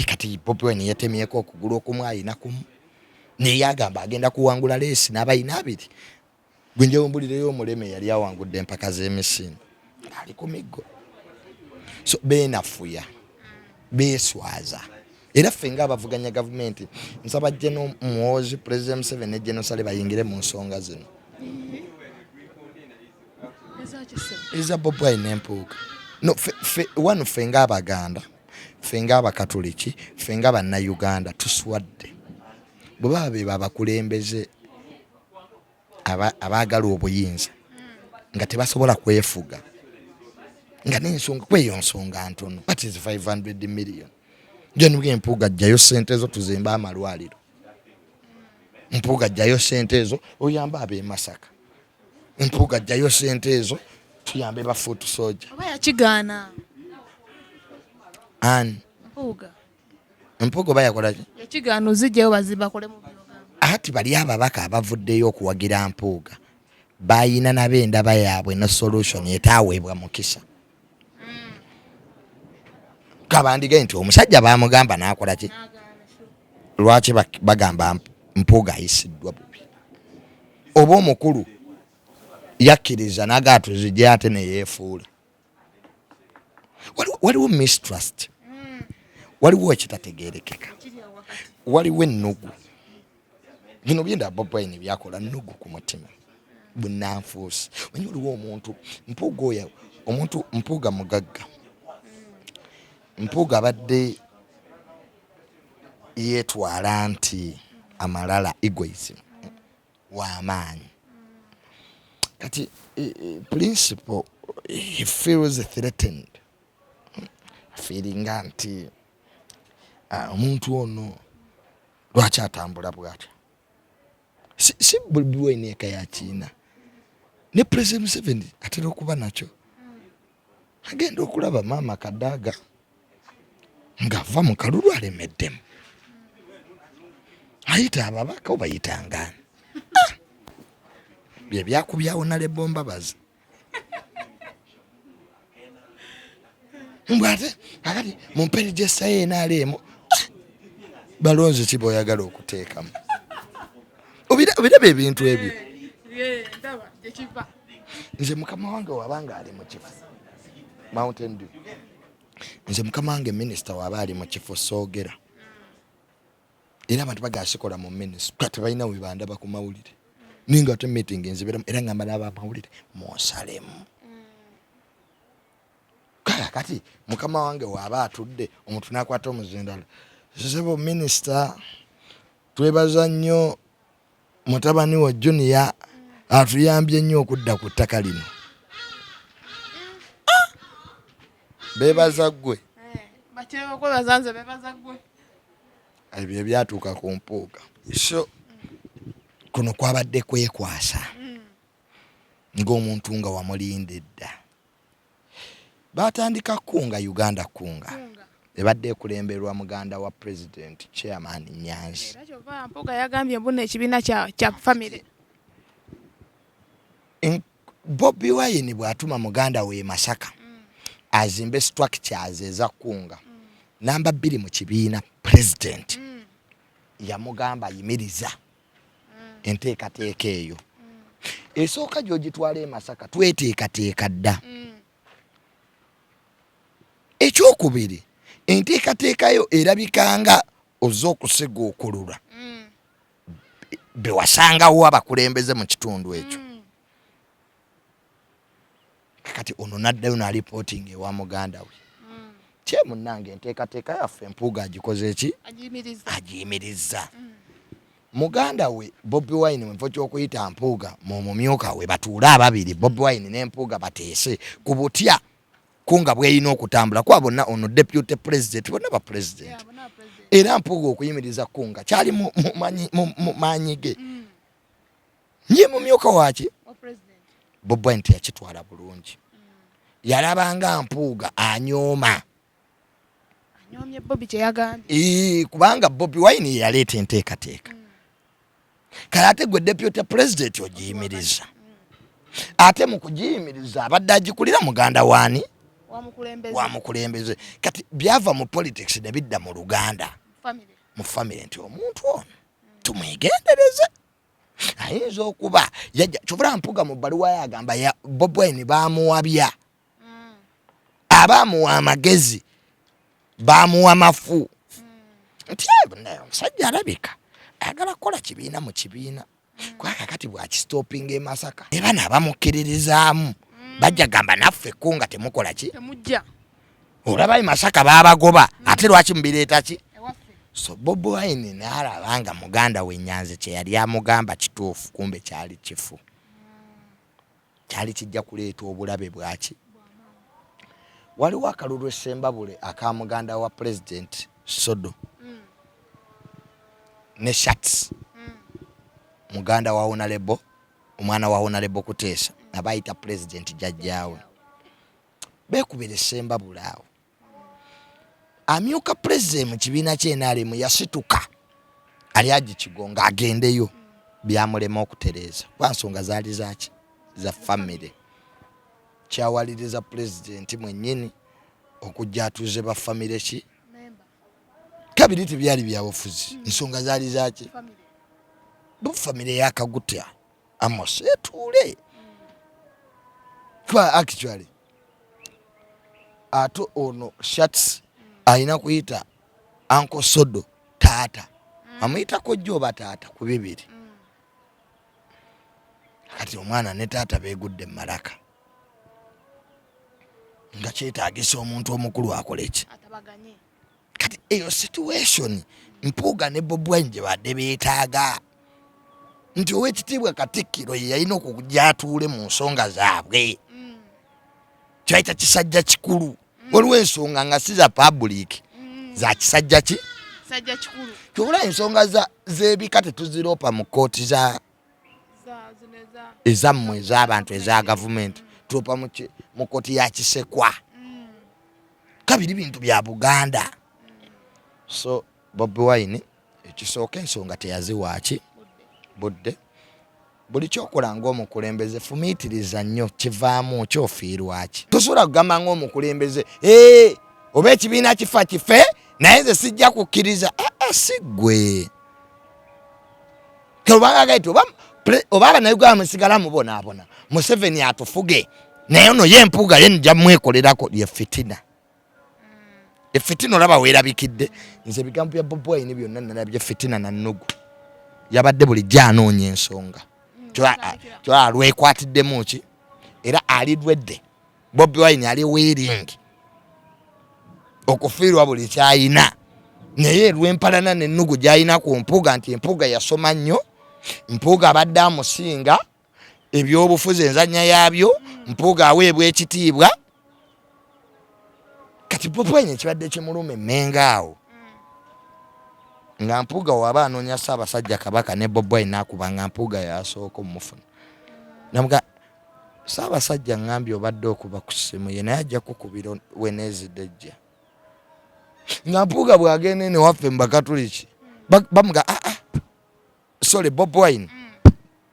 Kati Bobi Wine yetemyeko okugulu okumu ayina kumu naye agamba agenda kuwangula Aleese n'abayina 2. Gwe njewe mbulireyo omuleme yali awangudde empaka z'emisinde ali ku miggo. So beenafuya beeswaza. Era ffe ng'abavuganya gavumenti nsaba General Muhoozi, President Museveni ne General Sale bayingire mu nsonga zino eza Bobi Wine n'Empuuga. No, ffe ng'Abaganda, ffe ng'Abakatoliki, ffe ng'Abannayuganda tuswadde bwe baba be babakulembeze abaagala obuyinza nga tebasobola kwefuga nga n'ensonga kweyo nsonga ntono. What is 500 million? Njenubye Mpuuga ajjayo ssente ezo tuzimba amalwaliro. Mpuuga ajjayo ssente ezo oyamba ab'e Masaka. Mpuuga ajjayo ssente ezo tuyambe ba foot soldier. Oba yakigaana. Mpuuga bayakola ki? Yakigaana ozijjayo baziba kole mu byogamba. Ati bali ababaka abavuddeyo okuwagira Mpuuga bayina nabendaba yaabwe no solution etaweebwa mukisa kabandige nti omusajja bamugamba nakola ki lwaki bagamba Mpuuga ayisiddwa bubi oba omukulu yakkiriza nagaatuzijja ate neyeefuula waliwo mistrust waliwo ekitategeerekeka waliwo ennugu bino byenda Bobi Wine byakola nnugu ku mutima bunanfuusi manyi waliwo omuntu Mpuuga oyo omuntu Mpuuga mugagga Mpuuga abadde yeetwala nti amalala egoism w'amaanyi kati principle he feels threatened feelinga nti omuntu ono lwaki atambula bwatyo si Bobi Wine eka ya Kiina ne President Museveni atera okuba nakyo agenda okulaba maama Kadaga ng'ava mu kalulu alemeddemu ayita ababaka oba yitangana bye byakubyawo nale bombabazi mbwate akati mumperi gye yenaaleemu balonzi ki b'oyagala okuteekamu obiraba ebintu ebyo nze mukama wange wabanga ali mu kifo Mountain Dew nze mukama wange minisita waba ali mu kifo soogera era abantu bagasikola mu minisita tebalina we bandaba ku mawulire ninga ate meeting nziberamu era ngamba n'abamawulire monsalemu kati mukama wange waba atudde omuntu nakwata omuzindala sebo minisita twebaza nnyo mutabani wa Junior atuyambye nnyo okudda ku ttaka lino bebaza ggwe ebyo ebyatuuka ku Mpuuga so kuno kwabadde kwekwasa ng'omuntu nga wamulinda edda batandika kunga Uganda kunga ebadde ekulemberwa muganda wa president chairman Nyanzi Mpuuga yagambye mbuna ekibiina kya family Bobi Wine bw'atuma muganda we Masaka azimbe structures eza kunga namba 2 mu kibiina president yamugamba yimiriza enteekateeka eyo esooka gy'ogitwala e Masaka tweteekateeka dda ekyokubiri enteekateekayo erabikanga ozza okusiga okulula bewasangawo abakulembeze mu kitundu ekyo kati ono naddayo na reporting ewa muganda we kye munnange enteekateeka yaffe Mpuuga agikoze eki agiyimiriza muganda we Bobi Wine mufo ky'okuyita Mpuuga mu mumyuka we batuula ababiri Bobi Wine ne Mpuuga bateese ku butya kunga bweyina okutambula kwa bonna ono deputy president bonna ba president era Mpuuga okuyimiriza kunga kyali mu maanyige ye mumyuka waki Bobi Wine yakitwala bulungi yalabanga Mpuuga anyooma anyoomye Bobi kye yagambye kubanga Bobi Wine yaleeta enteekateeka kale ate gwe deputy president ogiyimiriza ate mu kugiyimiriza abadde agikulira muganda waani wamukulembeze kati byava mu politics ne bidda mu Luganda mu family nti omuntu ono tumwegendereze ayinza okuba kyovula Mpuuga mu bbaluwa yagamba ya Bobi Wine bamuwabya abaamuwa amagezi bamuwa mafu nti omusajja alabika ayagala kukola kibiina mu kibiina kwaka kati bwakistopinga e Masaka ne bana bamukkiririzaamu bajja gamba naffe kunga temukola ki olaba e Masaka baabagoba ate lwaki mubireeta ki so Bobi Wine n'alabanga muganda we Nyanzi kye yali amugamba kituufu kumbe kyali kifu kyali kijja kuleeta obulabe bwaki waliwo akalulu essembabule aka muganda wa president Sodo ne Shats muganda wa Honorable omwana wa Honorable Kuteesa abayita president jajjaawe beekubira essembabule awo amyuka president mu kibiina ky'enaalemu yasituka ali agikigonga agendeyo byamulema okutereeza kwa nsonga zaali zaki za family kyawaliriza president mwennyini okujja atuuze ba family ki kabiri tebyali byabufuzi ensonga zaali zaki family yakagutya Amos etuule kwa actually ato ono Shats ayina kuyita Uncle Sodo taata amuyita kojjo oba taata ku bibiri kati omwana ne taata beegudde malaka nga kyetaagisa omuntu omukulu akoleki kati eyo situation Mpuuga ne Bobi Wine gye badde beetaaga nti owekitiibwa Katikkiro ye yalina okujja atuule mu nsonga zaabwe kyayita kisajja kikulu waliwo ensonga nga si za public za kisajja ki sajja kikulu kyobula ensonga z'ebika tetuziropa mu kooti ezammwe ez'abantu eza gavumenti turopa mu kooti ya Kisekwa kabiri bintu bya Buganda so Bobi Wine ekisooka ensonga teyaziwaaki budde buli kyokola ng'omukulembeze fumiitiriza nnyo kivaamu kyofiirwaki tosobola kugamba ng'omukulembeze oba ekibiina kifa kife naye nze sijja kukkiriza si ggwe kubanga gaiti oba abannayuganda musigala mubonaabona Museveni atufuge naye ono ye Mpuuga ye nja mwekolerako ye fitina efitina olaba weerabikidde nze ebigambo bya Bobi Wine byonna nalabye fitina na nnugu yabadde bulijjo anoonya ensonga kyolaba lwekwatiddemu ki era alidwedde Bobi Wine ali willing okufiirwa buli kyayina naye lwempalana n'ennugu gy'ayina ku Mpuuga nti Mpuuga yasoma nnyo Mpuuga abadde amusinga ebyobufuzi enzannya yaabyo Mpuuga aweebwa ekitiibwa kati Bobi Wine kibadde kimuluma emmenga awo nga Mpuuga waba anoonya Ssaabasajja Kabaka ne Bobi Wine n'akuba nga Mpuuga yasooka omufuna namuga Ssaabasajja ngambye obadde okuba ku ssimu ye naye ajja kukubira weneezidde nga Mpuuga bw'agenda ene waffe mu Bakatuliki bamuga sorry Bobi Wine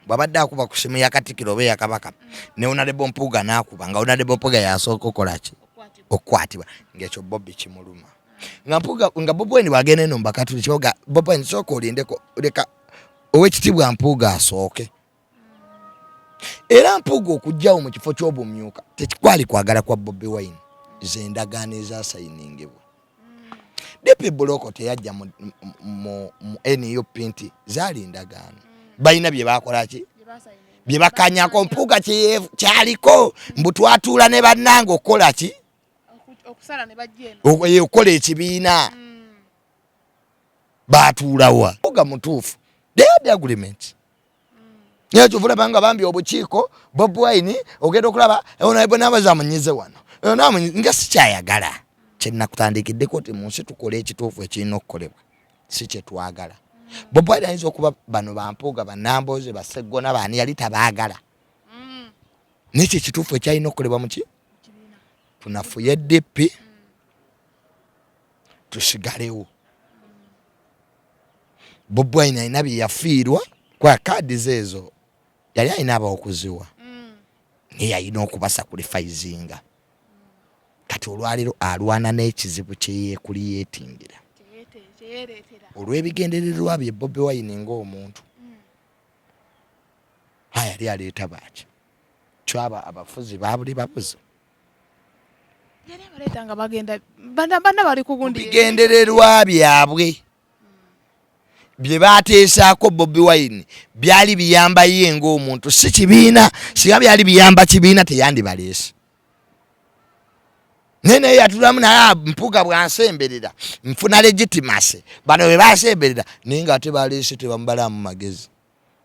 bw'abadde akuba ku ssimu ya Katikkiro oba eya Kabaka ne Honorable Mpuuga n'akuba nga Honorable Mpuuga yasooka okolaki okukwatibwa ng'ekyo Bobi kimuluma nga Bobi Wine bw'agenda eno mu Bakatuliki oga Bobi Wine sooka olindeko leka owekitiibwa Mpuuga asooke era Mpuuga okujjawo mu kifo ky'obumyuka tekikwali kwagala kwa Bobi Wine ze endagaano ezasayiningibwa DP Buloko teyajja mu NUP nti zaali endagaano balina bye bakolaki bye bakanyako Mpuuga kyaliko mbu twatuula ne bannange okukola ki okusala ne bajja okola ekibiina baatuulawa Mpuuga mutuufu they had agreement nekyo vulaba nga bambi obukiiko Bobi Wine ogenda okulaba n'abazamunyize wano nga sikyayagala kyenakutandikiddeko ti mu nsi tukola ekituufu ekirina okukolebwa si kyetwagala Bobi Wine ayinza okuba bano bampuuga bannambooze baseggona baani yali tabaagala nekyo ekituufu ekyalina okukolebwa muki tunafuye DP tusigalewo Bobi Wine alina bye yafiirwa kwa kaadi zeezo yali alina abaokuziwa naye yalina okubasa kulifaizinga kati olwaliro alwana n'ekizibu kyeyeekuliyeetingira olw'ebigendererwa bye Bobi Wine ng'omuntu yali aleeta baaki kyaba abafuzi babuli babuzi yali abaleeta nga bagenda banna bali kugundi bigendererwa byabwe bye baateesaako Bobi Wine byali biyamba ye ng'omuntu si kibiina singa byali biyamba kibiina teyandibaleese naye yatulamu naye Mpuuga bwansemberera nfuna legitimacy bano bwe basemberera naye nga ate baleese tebamubalamu magezi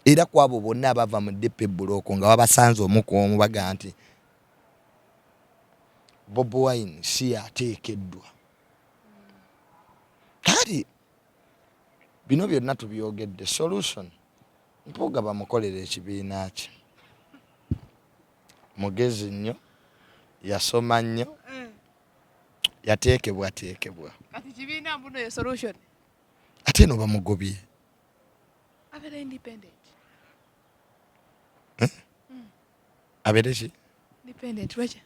era ku abo bonna abava mu DP Buloko nga babasanze omukuomu baga nti Bobi Wine si yateekeddwa kati bino byonna tubyogedde solution Mpuuga bamukolera ekibiina kye mugezi nnyo yasoma nnyo yateekebwa kati kibiina mbuno ye solution ate no bamugobye abera independent Aberechi? Independent weche.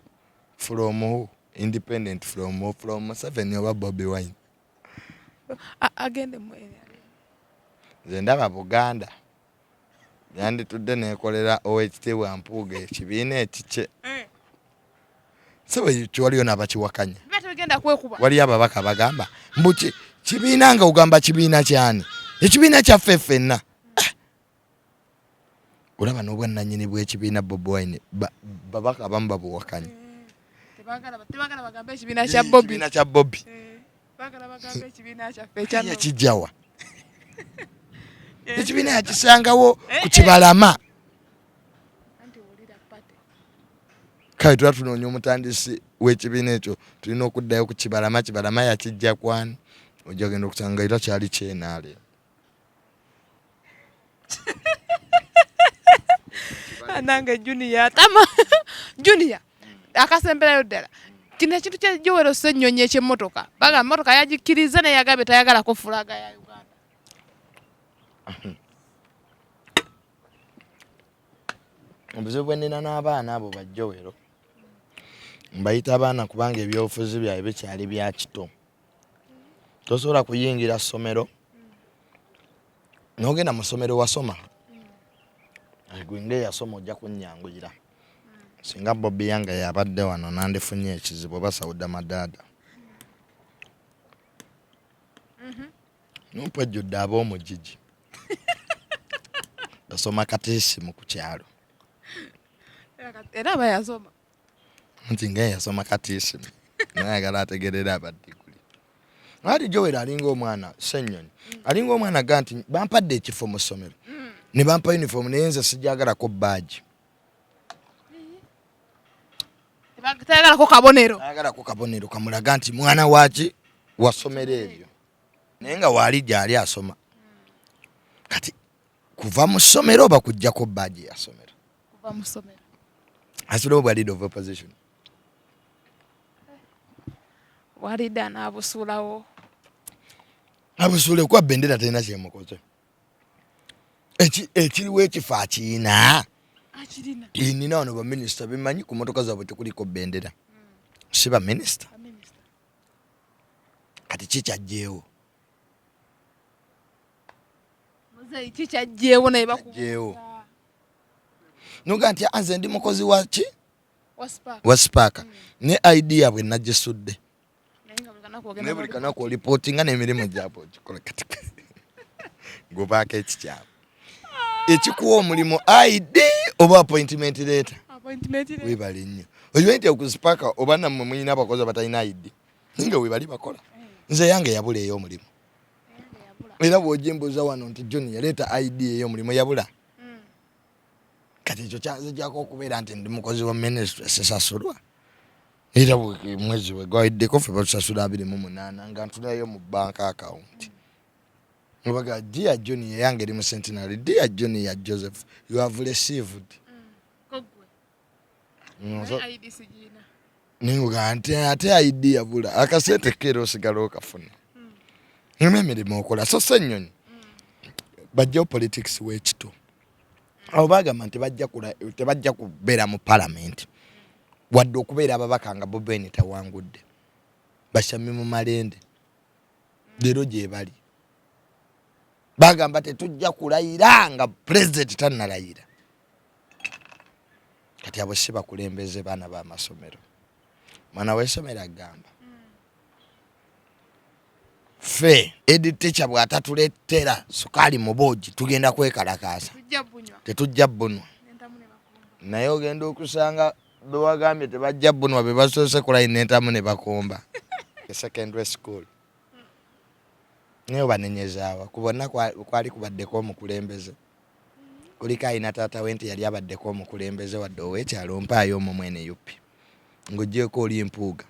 From who? Independent from who? From 7 oba Bobi Wine. Agende mu area. Nze ndaba Buganda. Yanditudde neekolera oweekitiibwa Mpuuga ekibiina ekikye. So waliyo n'abakiwakanya. Waliyo ababaka bagamba mbu kibiina nga ogamba kibiina kyani? Ekibiina kyaffe ffenna. Olaba n'obwannannyini bw'ekibiina Bobi Wine babaka abamu babuwakanya. Tebagala bagambe ekibiina kya Bobi. Ekibiina kya Bobi. Bagala bagambe ekibiina kyaffe ekya Bobi. Yakijjawa. Ekibiina yakisangawo ku Kibalama. Kale tuba tunoonya omutandisi w'ekibiina ekyo tulina okuddayo ku Kibalama. Kibalama yakijja kwani? Ojja genda okusanga era kyali kyenaale. Nange Junior tama. Junior akasemberayo ddala. Kino ekintu kya Joel Ssennyonyi eky'emmotoka. Baga mmotoka yagikkiriza naye yagambye tayagala kufulaga ya Uganda. Obuzibu bwe nnina n'abaana abo ba Joel mbayita abaana kubanga ebyobufuzi byabwe bikyali bya kito. Tosobola kuyingira ssomero n'ogenda mu ssomero wasoma. Gwinge yasoma ojja kunnyanguyira. Singa Bobi yange yabadde wano nandifunye ekizibu oba Sauda Madada. Numpajjudde ab'omugigi. Yasoma kateesimu ku kyalo. Era bayasoma. Nti nga yasoma kateesimu. Nayagala ategerera abaddikuli. Ati Joel alinga omwana Ssennyonyi. Alinga omwana ga nti bampadde ekifo mu ssomero. Ne bampa uniform naye nze sijagalako badge. Tayagalako kabonero. Tayagalako kabonero kamulaga nti mwana waki wasomero ebyo. Naye nga waali gyali asoma. Kati kuva mu ssomero oba kujjako badge ya ssomero? Kuva mu ssomero. Asolo bwa leader of opposition. Walida n'abusuulawo. Abusuule kwa bendera tena kyemukoze. Ekiriwo ekifo akiina. Akirina. Nina wano ba minister bimanyi ku motoka zaabwe tekuliko bendera. Si ba minister. Kati kikyajjeewo. Muzeyi kikyajjeewo naye bakujjeewo. Nuga nti anze ndi mukozi wa ki? Wa Spark. Ne ID yabwe nagisudde. Ne buli kanaku reportinga n'emirimu gyabwe gikola kati. Gobaako ekikyabo. Ekikuwa omulimu ID oba appointment letter. Webali nnyo. Okimanyi nti okusipaka oba nammwe muyina abakozi abatalina ID. Nga webali bakola. Nze yange yabula ey'omulimu. Era bw'ogimbuuza wano nti John yaleeta ID ey'omulimu yabula. Kati ekyo kyanzijjako okubeera nti ndi mukozi wa ministry sisasulwa. Era mwezi we gwayiddeko ffe batusasula 28 nga ntunayo mu bank account. Obaga dear John yange eri mu centenary. Dear John ya Joseph, you have received. Ninguga ate ID yabula akasente kero osigala okafuna. Emirimu okola so Ssennyonyi. Bajja politics w'ekito. Abo bagamba nti tebajja kubeera mu parliament. Wadde okubeera ababaka nga Bobi Wine tawangudde. Bashami mu malende. Leero gye bali. Bagamba tetujja kulayira nga president tannalayira. Kati abo si bakulembeze baana b'amasomero. Mwana w'essomero agamba. Ffe edi teacher bw'atatuleetera sukaali mu boogi tugenda kwekalakaasa. Tetujja bunwa. Naye ogenda okusanga be wagambye tebajja bunwa be basoose kulayira n'entamu ne bakomba. Secondary school. Naye banenyezaawa ku bonna kwali kubaddeko omukulembeze. Kuliko ayina taata we nti yali abaddeko omukulembeze wadde ow'ekyalo mpaayo omwo mwene yupi. Ng'oggyeko oli Mpuuga.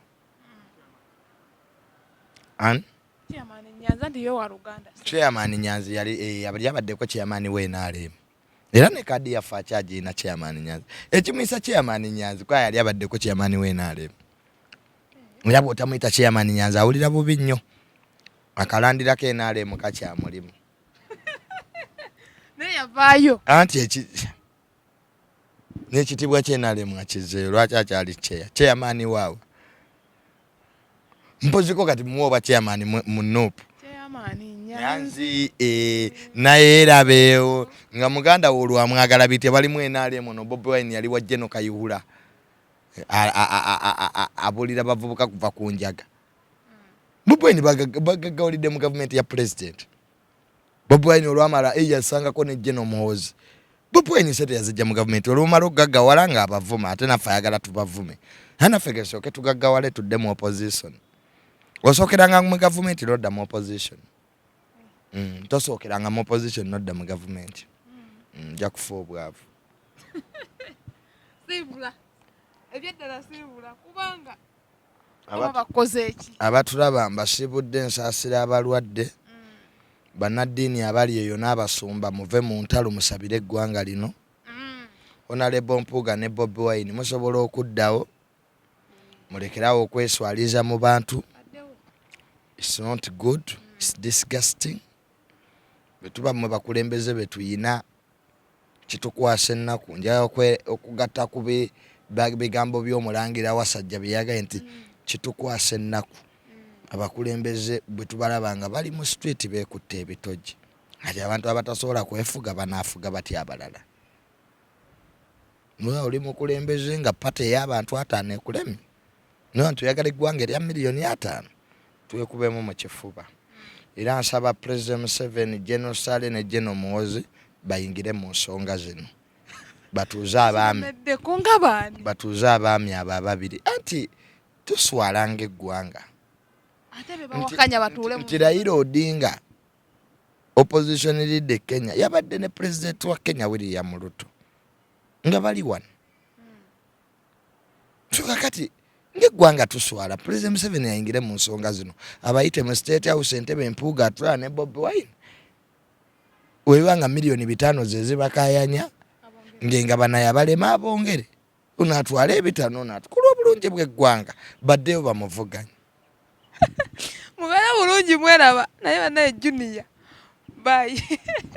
Chairman Nyanzi yali abaddeko chairman w'NRM. Era ne kadi yaffe akyagirina chairman Nyanzi. Ekimuyisa chairman Nyanzi kwa yali abaddeko chairman w'NRM. Era bw'otamuyita chairman Nyanzi awulira bubi nnyo. Akalandirako NRM n'ekitibwa kye nalemwa kize lwaki akyali chairman waawe mpoziko kati muwoba chairman mu Nuupu Nyanzi naye erabeewo nga muganda wo olwamwagala bitya balimu enaalemu no Bobi Wine yali wajje no Kayihura abulira bavubuka kuva ku njaga Bobi Wine bagagawulidde mu gavumenti ya president Bobi Wine olwamala yasangako ne General Muhoozi Bobi Wine sete yazijja mu gavumenti olwamala okugaggawala nga abavuma ate naffe ayagala tubavume hanaffe gesooke tugaggawale tudde mu opposition osookeranga mu gavumenti nodda mu opposition tosookeranga mu opposition nodda mu gavumenti nja kufa obwavu sibula ebyeddala sibula kubanga abakoze eki abatulaba mbasibudde nsaasira abalwadde bannaddiini abali eyo n'abasumba muve mu ntalo musabire eggwanga lino Honorable Mpuuga ne Bobi Wine musobola okuddawo mulekerawo okweswaliza mu bantu. It's not good, it's disgusting. Betuba mwe bakulembeze betuyina kitukwasa ennaku njayo okugatta kubi bigambo by'omulangira wasajja byaga nti kitukwasa ennaku abakulembeze bwetubalabanga bali mu street beekutte ebitoji ati abantu abatasobola kwefuga banaafuga bati abalala mwe oli mukulembeze nga pate y'abantu 5 ekulemi no tuyagala eggwanga erya miliyoni 5 twekubemu mu kifuba era nsaba President Museveni General Sale ne General Muhoozi bayingire mu nsonga zino batuuze abaami abo ababiri anti tuswalanga eggwanga nti Raila Odinga opposition leader Kenya yabadde ne president wa Kenya William Ruto nga bali wano tukakati ng'eggwanga tuswala President Museveni yayingire mu nsonga zino abayite mu State House Entebbe Mpuuga atula ne Bobi Wine webanga miliyoni 5 zezibakayanya ngenga banaya balema abongere unatwala ebitano natukula obulungi bw'eggwanga baddeyo bamuvuganya mubera bulungi mweraba naye banaye junior bye